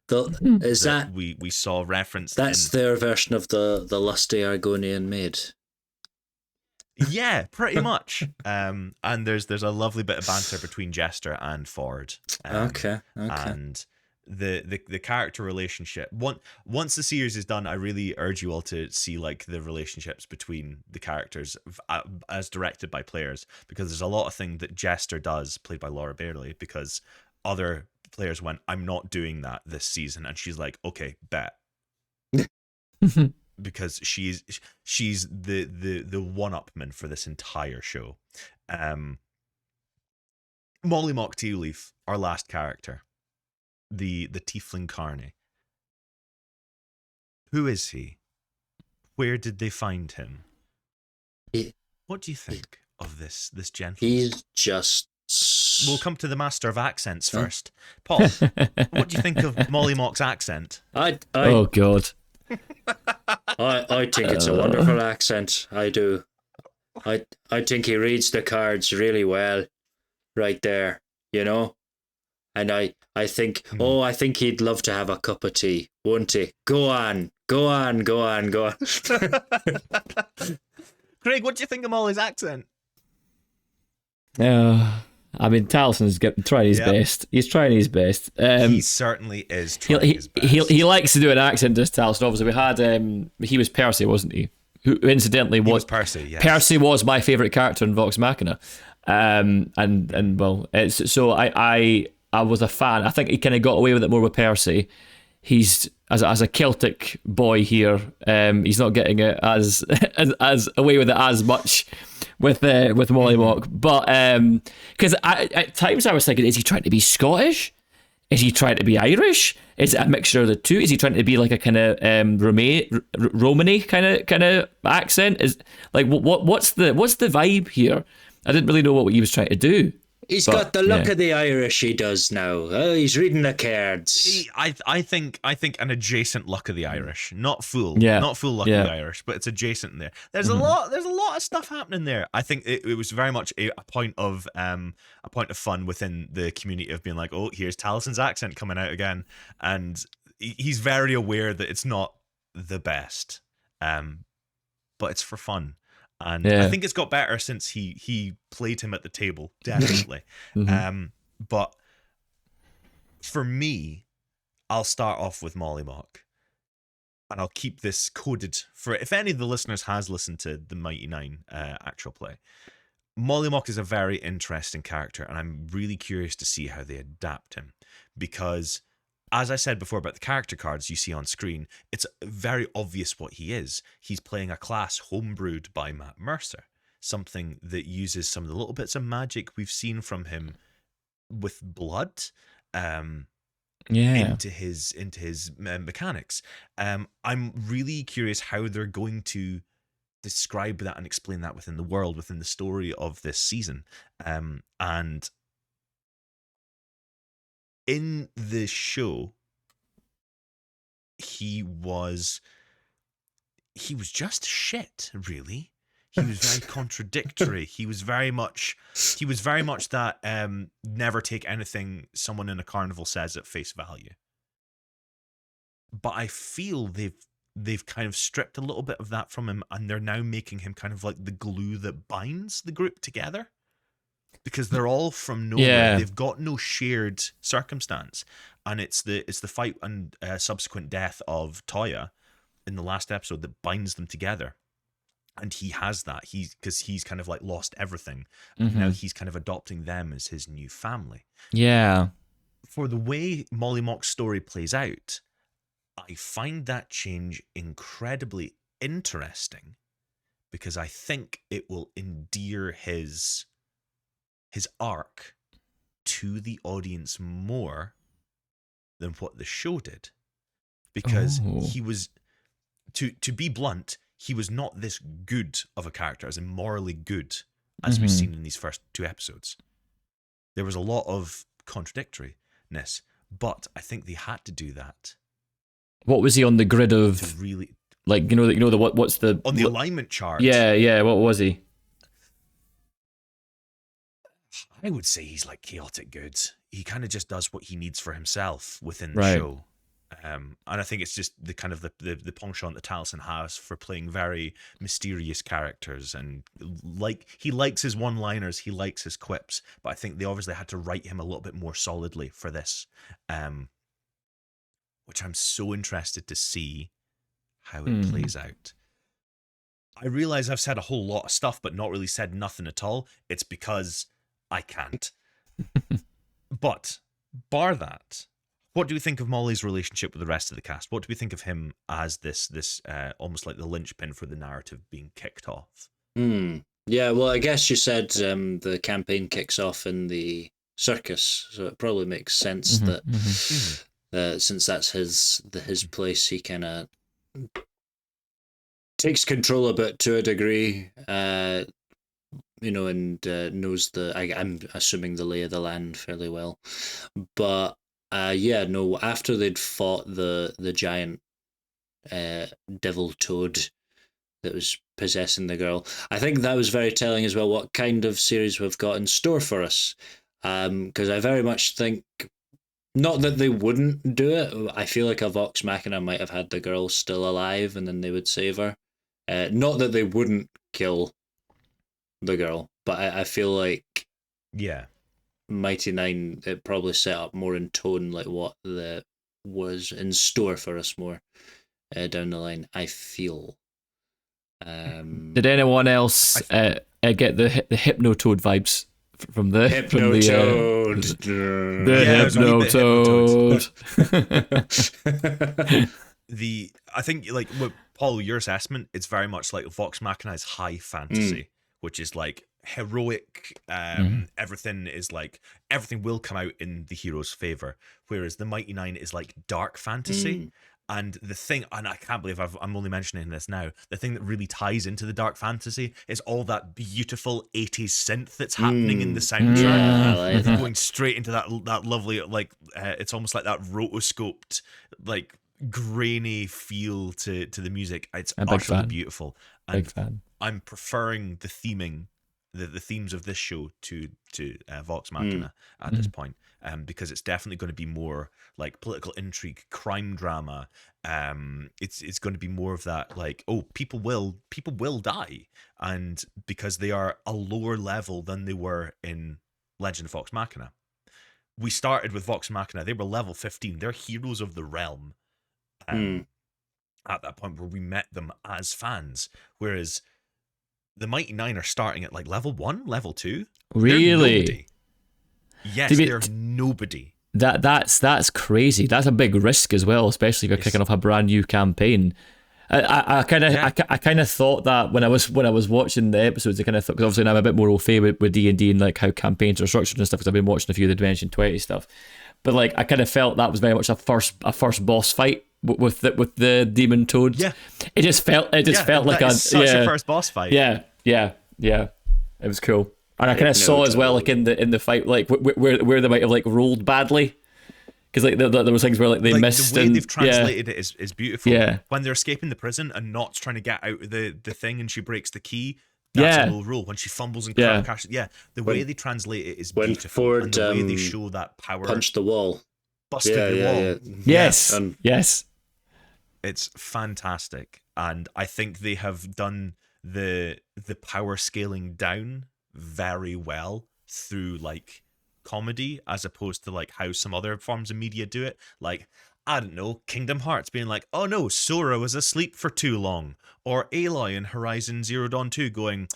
Is that we saw referenced? That's their version of the lusty Argonian maid. Yeah, pretty much. And there's a lovely bit of banter between Jester and Ford. Okay. And the character relationship. Once the series is done, I really urge you all to see like the relationships between the characters as directed by players, because there's a lot of things that Jester does, played by Laura Bailey, because other players went, I'm not doing that this season, and she's like, okay, bet. Because she's the one-upman for this entire show. Mollymock Tealeaf, our last character, the Tiefling Carney. Who is he? Where did they find him? What do you think of this gentleman? He's just... We'll come to the Master of Accents first. Paul, what do you think of Mollymock's accent? Oh, God. I think it's a wonderful accent. I do. I think he reads the cards really well, right there. You know, and I think I think he'd love to have a cup of tea, won't he? Go on. Craig, what do you think of Molly's accent? I mean, Talson's trying his best. He's trying his best. He certainly is trying his best. He likes to do an accent, does Talson. Obviously, we had he was Percy, wasn't he? Who incidentally was Percy. Yes. Percy was my favourite character in Vox Machina, and well, it's so I was a fan. I think he kind of got away with it more with Percy. He's as a Celtic boy here. He's not getting it as away with it as much with Mollymock, but because at times I was thinking, is he trying to be Scottish? Is he trying to be Irish? Is it a mixture of the two? Is he trying to be like a kind of Romany kind of accent? Is like what's the vibe here? I didn't really know what he was trying to do. He's But, got the look yeah. of the Irish. He does now. Oh, he's reading the cards. I think an adjacent luck of the Irish, not full Yeah. luck of the Irish, but it's adjacent in there. There's a lot of stuff happening there. I think it was very much a point of fun within the community of being like, oh, here's Talison's accent coming out again, and he's very aware that it's not the best, but it's for fun. And I think it's got better since he played him at the table, definitely. But for me, I'll start off with Molly Mock, and I'll keep this coded for if any of the listeners has listened to the Mighty Nein actual play. Molly Mock is a very interesting character, and I'm really curious to see how they adapt him, because as I said before about the character cards you see on screen, it's very obvious what he is. He's playing a class homebrewed by Matt Mercer, something that uses some of the little bits of magic we've seen from him with blood into his mechanics. I'm really curious how they're going to describe that and explain that within the world, within the story of this season. And in the show, he was just shit, really. He was very contradictory. He was very much that never take anything someone in a carnival says at face value. But I feel they've kind of stripped a little bit of that from him, and they're now making him kind of like the glue that binds the group together. Because they're all from nowhere. Yeah. They've got no shared circumstance. And it's the fight and subsequent death of Toya in the last episode that binds them together. And he has that. Because he's kind of like lost everything. And now he's kind of adopting them as his new family. Yeah. For the way Molly Mock's story plays out, I find that change incredibly interesting, because I think it will endear his arc to the audience more than what the show did, because he was, to be blunt, he was not this good of a character, as in morally good, as we've seen in these first 2 episodes. There was a lot of contradictoriness, but I think they had to do that. What was he on the grid of? To really, like, what's the on the alignment chart? Yeah. What was he? I would say he's like chaotic good. He kind of just does what he needs for himself within the Right. show. And I think it's just the kind of the penchant that Taliesin has for playing very mysterious characters, and like he likes his one-liners, he likes his quips, but I think they obviously had to write him a little bit more solidly for this, which I'm so interested to see how it plays out. I realize I've said a whole lot of stuff, but not really said nothing at all. It's because I can't. But bar that, what do we think of Molly's relationship with the rest of the cast? What do we think of him as this almost like the linchpin for the narrative being kicked off? Yeah, well, I guess you said the campaign kicks off in the circus, so it probably makes sense that since that's his place, he kind of takes control a bit to a degree, and knows I'm assuming the lay of the land fairly well. But after they'd fought the giant devil toad that was possessing the girl, I think that was very telling as well what kind of series we've got in store for us. Because I very much think, not that they wouldn't do it, I feel like a Vox Machina might have had the girl still alive and then they would save her. Not that they wouldn't kill the girl, but I feel like Mighty Nein, it probably set up more in tone like what was in store for us more down the line, I feel. Did anyone else get the Hypnotoad vibes from the Hypnotoad? Hypnotoad. I think, like, what Paul, your assessment, it's very much like Vox Machina is high fantasy, which is like heroic. Everything will come out in the hero's favor, whereas the Mighty Nein is like dark fantasy, And the thing, and I can't believe I'm only mentioning this now, the thing that really ties into the dark fantasy is all that beautiful 80s synth that's happening in the soundtrack. Yeah, I like that. Going straight into that lovely, like, it's almost like that rotoscoped, like, grainy feel to the music. It's I'm a big utterly fan. beautiful. Big And fan. I'm preferring the theming, the themes of this show to Vox Machina at this point, because it's definitely going to be more like political intrigue, crime drama. It's going to be more of that, like, oh, people will die, and because they are a lower level than they were in Legend of Vox Machina. We started with Vox Machina; they were level 15. They're heroes of the realm. At that point where we met them as fans, whereas the Mighty Nein are starting at like level 1, level 2. Really? Yes, they're nobody. That's crazy. That's a big risk as well, especially if you're kicking off a brand new campaign. I kind of thought that when I was watching the episodes. I kind of thought, because obviously now I'm a bit more au fait with D&D and like how campaigns are structured and stuff, because I've been watching a few of the Dimension 20 stuff. But like I kind of felt that was very much a first boss fight with the demon toad. Yeah, it just felt like such a first boss fight. Yeah. It was cool. And I kind of saw as well, like in the fight, like where they might have like rolled badly, because like there was things where like they missed. The way and they've translated it is beautiful. Yeah. When they're escaping the prison and Not's trying to get out of the thing and she breaks the key, that's a low roll. When she fumbles and crashes, the way they translate it is beautiful. Ford, and the way they show that power, punched the wall, busted the wall. Yeah. Yes, yes. It's fantastic, and I think they have done the power scaling down very well through like comedy, as opposed to like how some other forms of media do it. Like, I don't know, Kingdom Hearts being like, oh no, Sora was asleep for too long, or Aloy in Horizon Zero Dawn 2 going,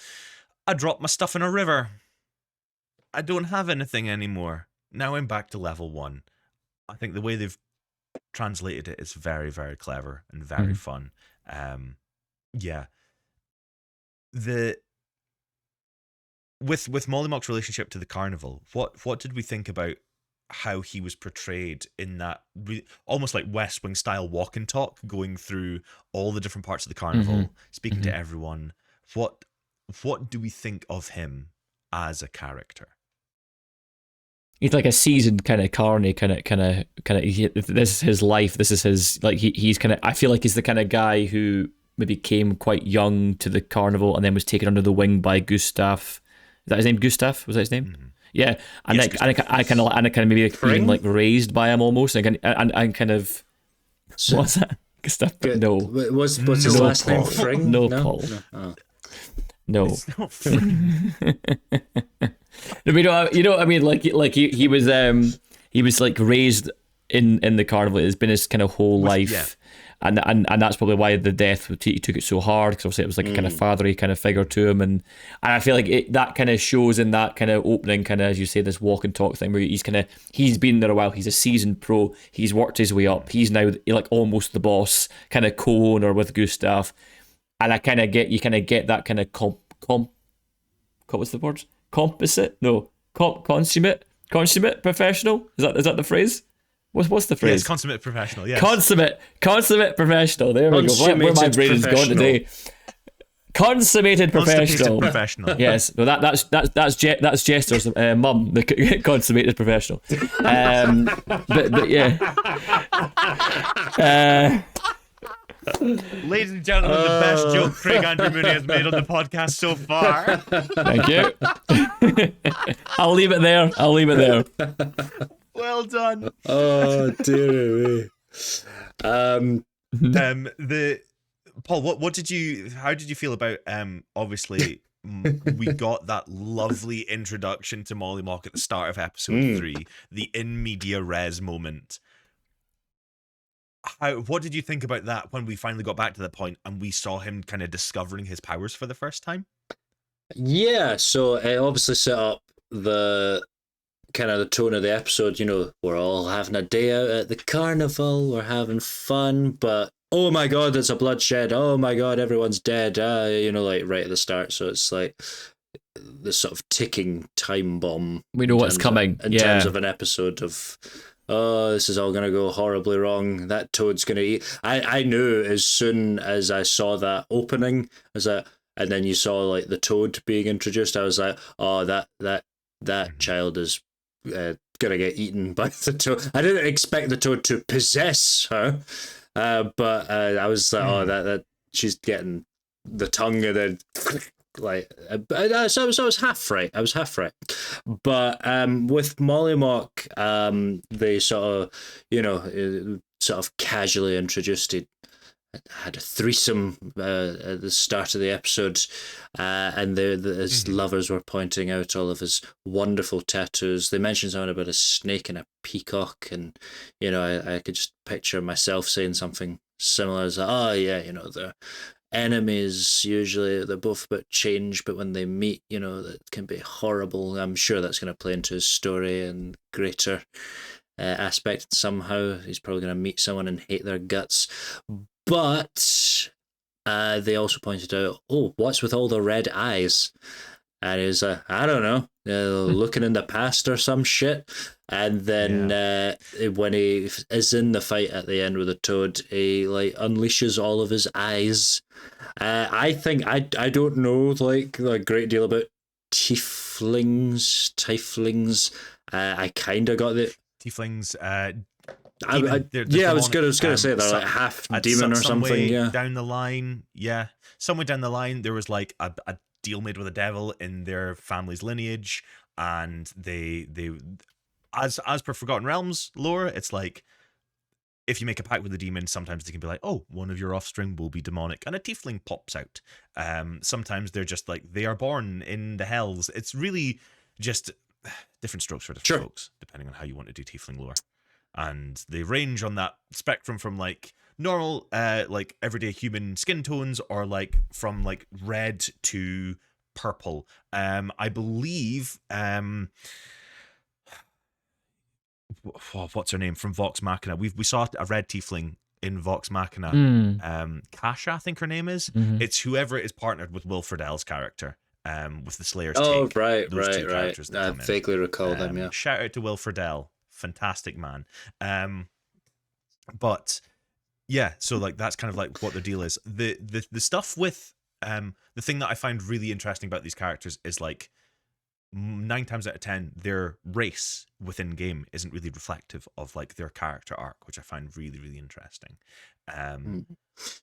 I dropped my stuff in a river, I don't have anything anymore, now I'm back to level 1. I think the way they've translated it is very, very clever and very fun. With Mollymock's relationship to the carnival, what did we think about how he was portrayed in that almost like West Wing style walk and talk, going through all the different parts of the carnival, speaking to everyone? What do we think of him as a character? He's like a seasoned kind of carny, kind of. This is his life. This is his, like, he's kind of. I feel like he's the kind of guy who maybe came quite young to the carnival and then was taken under the wing by Gustav. Is that his name? Gustav? Was that his name? Mm-hmm. Yeah, and yes, I kind of maybe been like raised by him almost, and kind of. So, what's that? Gustav? No. What's his last name? Fring? No, Paul. No. It's not Fring. No, you know what I mean? Like he was like raised in the carnival. It's been his kind of whole life. Yeah. And that's probably why the death, he took it so hard, because obviously it was like a kind of fatherly kind of figure to him, and I feel like that kind of shows in that kind of opening, kind of, as you say, this walk and talk thing, where he's been there a while, he's a seasoned pro, he's worked his way up, he's now like almost the boss, kind of co-owner with Gustav, and you kind of get that kind of what's the word? Consummate professional? Is that the phrase? What's the phrase? Yes, consummate professional. Yes. Consummate professional. There we go. Where my brain is gone today. Consummated professional. Yes. No, that's Jester's mum, the consummated professional. But yeah. Ladies and gentlemen, the best joke Craig Andrew Mooney has made on the podcast so far. Thank you. I'll leave it there. Well done. Oh dear me. Paul, how did you feel about obviously we got that lovely introduction to Molly Mock at the start of episode 3, the in media res moment. What did you think about that when we finally got back to that point and we saw him kind of discovering his powers for the first time? Yeah, so it obviously set up the kind of the tone of the episode. You know, we're all having a day out at the carnival, we're having fun, but oh my god, there's a bloodshed, oh my god, everyone's dead, like right at the start. So it's like this sort of ticking time bomb. We know what's coming. In terms of an episode of oh, this is all gonna go horribly wrong. That toad's gonna eat. I knew as soon as I saw that opening, as a and then you saw like the toad being introduced. I was like, oh, that child is gonna get eaten by the toad. I didn't expect the toad to possess her, but I was like, oh, that she's getting the tongue and then like so I was half right. I was half right, but with Molly Mock, they sort of sort of casually introduced it. Had a threesome at the start of the episode, and his lovers were pointing out all of his wonderful tattoos. They mentioned something about a snake and a peacock, and I could just picture myself saying something similar as, "Oh yeah, they're enemies usually. They're both about change, but when they meet, that can be horrible." I'm sure that's going to play into his story and greater aspect somehow. He's probably going to meet someone and hate their guts. But they also pointed out, oh, what's with all the red eyes? And he's like, I don't know, looking in the past or some shit. And then when he is in the fight at the end with the toad, he like unleashes all of his eyes. I think I don't know like a great deal about tieflings. I kind of got the tieflings. I was gonna say they're like half demon or something. Yeah, down the line, somewhere down the line, there was like a deal made with the devil in their family's lineage, and they as per Forgotten Realms lore, it's like if you make a pact with the demon, sometimes they can be like, oh, one of your offspring will be demonic, and a tiefling pops out. Sometimes they're just like they are born in the hells. It's really just different strokes for different folks, depending on how you want to do tiefling lore. And they range on that spectrum from like normal like everyday human skin tones, or like from like red to purple. I believe what's her name from Vox Machina, we saw a red tiefling in Vox Machina. Kasha, I think her name is. It's whoever is partnered with Will Friedle's character, with the Slayer's take. Right. Characters I vaguely recall them. Yeah, shout out to Will Friedle. Fantastic man. But yeah, so like that's kind of like what the deal is. The stuff with the thing that I find really interesting about these characters is like 9 times out of 10 their race within game isn't really reflective of like their character arc, which I find really, really interesting.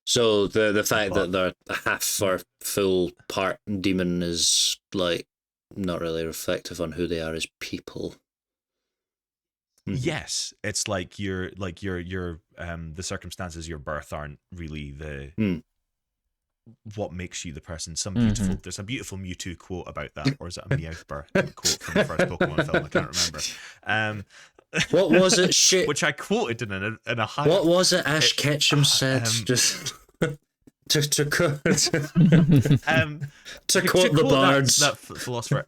So the fact that they're half or full part demon is like not really reflective on who they are as people. Yes, it's like your the circumstances of your birth aren't really the what makes you the person. There's a beautiful Mewtwo quote about that, or is it a Meowth quote from the first Pokemon film? I can't remember. What was it? Shit, which I quoted in a high. What was it? Ash Ketchum said just to quote the bards. That philosopher.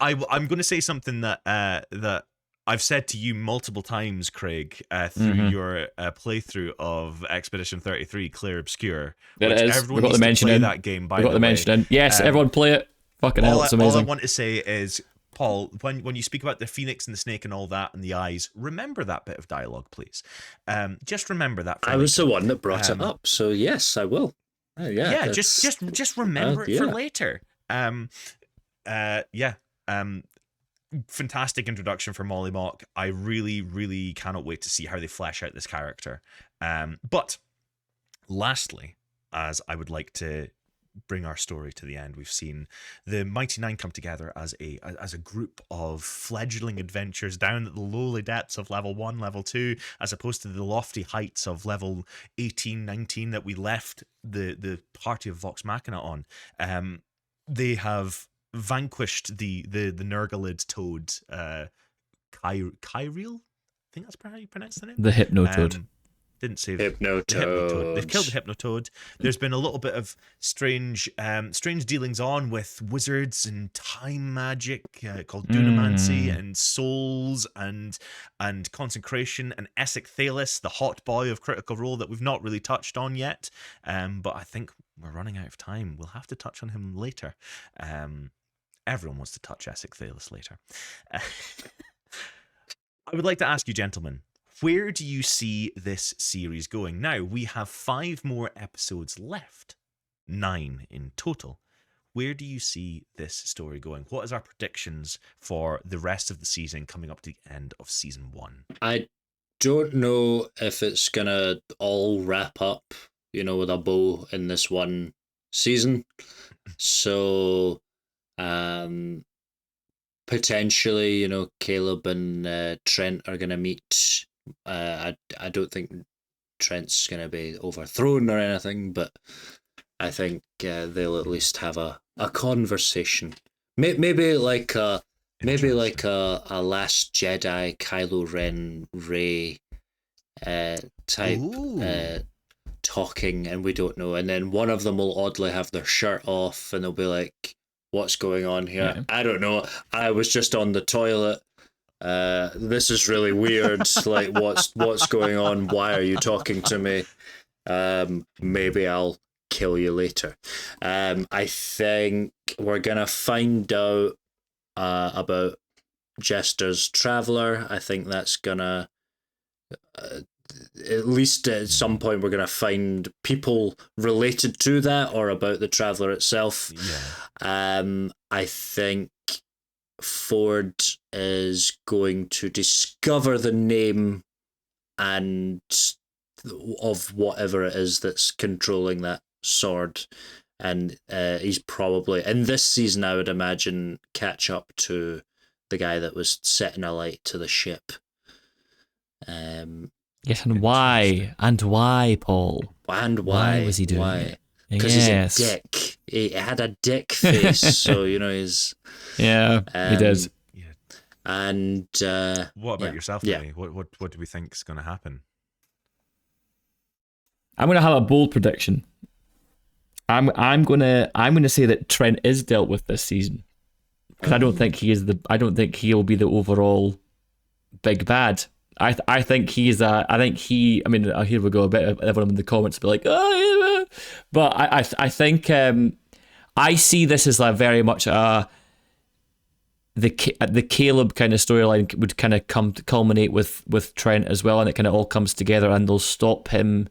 I'm going to say something that I've said to you multiple times, Craig, through your playthrough of Expedition 33, Clear Obscure. There it is. Everyone needs to play that game, by the way. We got the mention in. Yes, everyone play it. Fucking hell, it's amazing. All I want to say is, Paul, when you speak about the phoenix and the snake and all that and the eyes, remember that bit of dialogue, please. Just remember that. I was the one that brought it up, so yes, I will. Just remember it for later. Fantastic introduction for Molly Mock. I really, really cannot wait to see how they flesh out this character. But lastly, as I would like to bring our story to the end, we've seen the Mighty Nein come together as a group of fledgling adventurers down at the lowly depths of level 1, level 2, as opposed to the lofty heights of level 18, 19 that we left the party of Vox Machina on. They have vanquished the Nurglid toad, Kyriel? I think that's how you pronounce the name. The Hypnotoad. Didn't say Hypnotoad. They've killed the Hypnotoad. There's been a little bit of strange dealings on with wizards and time magic called Dunamancy and souls and consecration and Essek Thalis, the hot boy of Critical Role that we've not really touched on yet. But I think we're running out of time. We'll have to touch on him later. Everyone wants to touch Essek Thalis later. I would like to ask you, gentlemen, where do you see this series going? Now, we have 5 more episodes left, 9 in total. Where do you see this story going? What is our predictions for the rest of the season coming up to the end of season 1? I don't know if it's gonna all wrap up, with a bow in this one season. So, potentially, Caleb and Trent are gonna meet. I don't think Trent's gonna be overthrown or anything, but I think they'll at least have a conversation. Maybe like a Last Jedi Kylo Ren Rey type talking, and we don't know. And then one of them will oddly have their shirt off, and they'll be like, "What's going on here?" Yeah. I don't know. I was just on the toilet. This is really weird. Like, what's going on? Why are you talking to me? Maybe I'll kill you later. I think we're gonna find out about Jester's Traveller. I think that's gonna at least at some point we're gonna find people related to that or about the Traveller itself. Yeah. I think Ford is going to discover the name and of whatever it is that's controlling that sword, and he's probably in this season, I would imagine, catch up to the guy that was setting a light to the ship. Yes, and why? And why, Paul? And why was he doing it? Because he's a dick. He had a dick face, so he's. Yeah, he does. Yeah. And what about yourself, Danny? What do we think is going to happen? I'm going to have a bold prediction. I'm gonna say that Trent is dealt with this season, because I don't think he'll be the overall big bad. I think he's here we go, a bit of everyone in the comments will be like, oh, yeah. But I think I see this as like very much the Caleb kind of storyline would kind of culminate with Trent as well, and it kind of all comes together, and they'll stop him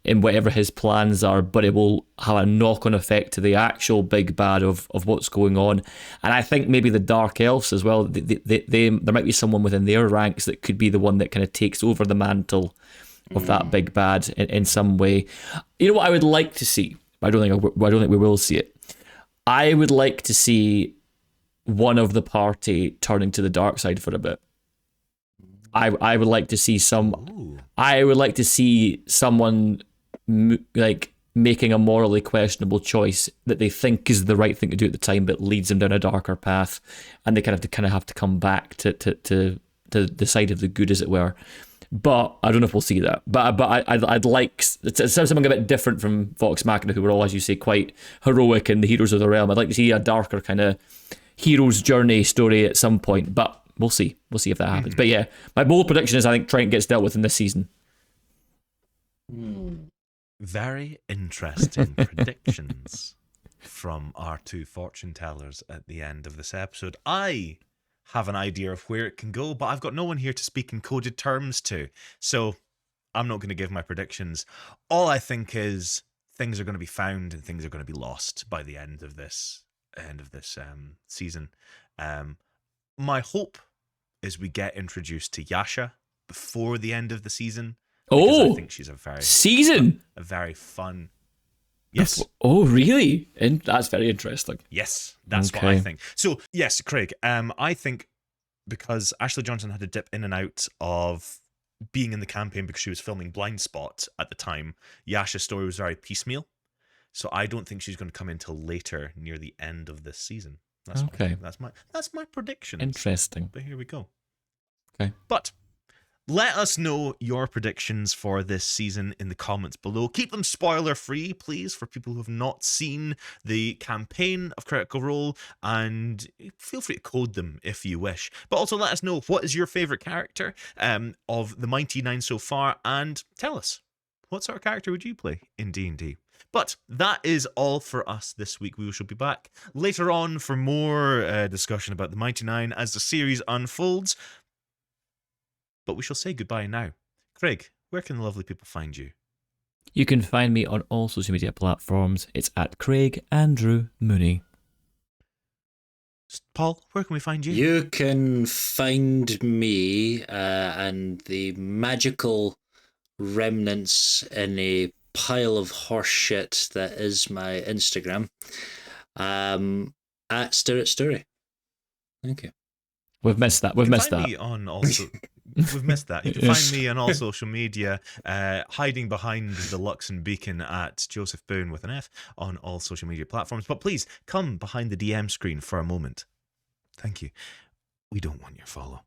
in whatever his plans are, but it will have a knock-on effect to the actual big bad of what's going on. And I think maybe the Dark Elves as well, there might be someone within their ranks that could be the one that kind of takes over the mantle of that big bad in some way. You know what I would like to see? I don't think we will see it. I would like to see one of the party turning to the dark side for a bit. I would like to see someone like making a morally questionable choice that they think is the right thing to do at the time, but leads them down a darker path, and they kind of have to come back to the side of the good, as it were. But I don't know if we'll see that. But I'd like something a bit different from Vox Machina, who were all, as you say, quite heroic and the heroes of the realm. I'd like to see a darker kind of hero's journey story at some point, but we'll see. We'll see if that happens. But yeah, my bold prediction is I think Trent gets dealt with in this season. Very interesting predictions from our two fortune tellers at the end of this episode. I have an idea of where it can go, but I've got no one here to speak in coded terms to, so I'm not going to give my predictions. All I think is things are going to be found and things are going to be lost by the end of this season. My hope is we get introduced to Yasha before the end of the season. I think she's a very fun. Yes. Oh, really? And that's very interesting. Yes, that's what I think. So, yes, Craig, I think because Ashley Johnson had to dip in and out of being in the campaign because she was filming Blind Spot at the time, Yasha's story was very piecemeal. So I don't think she's going to come in till later, near the end of this season. That's my prediction. Interesting. But here we go. Okay. But let us know your predictions for this season in the comments below. Keep them spoiler-free, please, for people who have not seen the campaign of Critical Role, and feel free to code them if you wish. But also let us know what is your favourite character of the Mighty Nein so far, and tell us, what sort of character would you play in D&D? But that is all for us this week. We shall be back later on for more discussion about the Mighty Nein as the series unfolds. but we shall say goodbye now. Craig, where can the lovely people find you? You can find me on all social media platforms. It's at Craig Andrew Mooney. Paul, where can we find you? You can find me and the magical remnants in a pile of horse shit that is my Instagram at Stirrit Story. Thank you. We've missed that. We've missed that. Me on also, we've missed that. You can find me on all social media, hiding behind the Luxon Beacon at Josef Boon with an F on all social media platforms. But please come behind the DM screen for a moment. Thank you. We don't want your follow.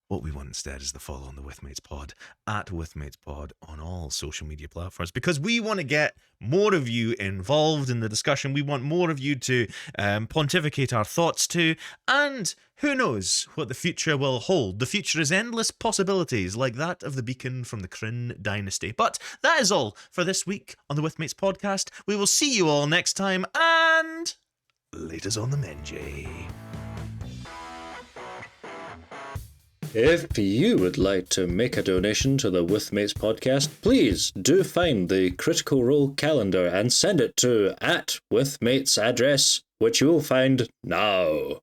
What we want instead is the follow on the Withmates Pod, at Withmates Pod on all social media platforms, because we want to get more of you involved in the discussion. We want more of you to pontificate our thoughts to, and who knows what the future will hold. The future is endless possibilities, like that of the beacon from the Kryn dynasty. But that is all for this week on the Withmates Podcast. We will see you all next time, and laters on the Menjay. If you would like to make a donation to the Withmates podcast, please do find the Critical Role calendar and send it to @Withmates address, which you will find now.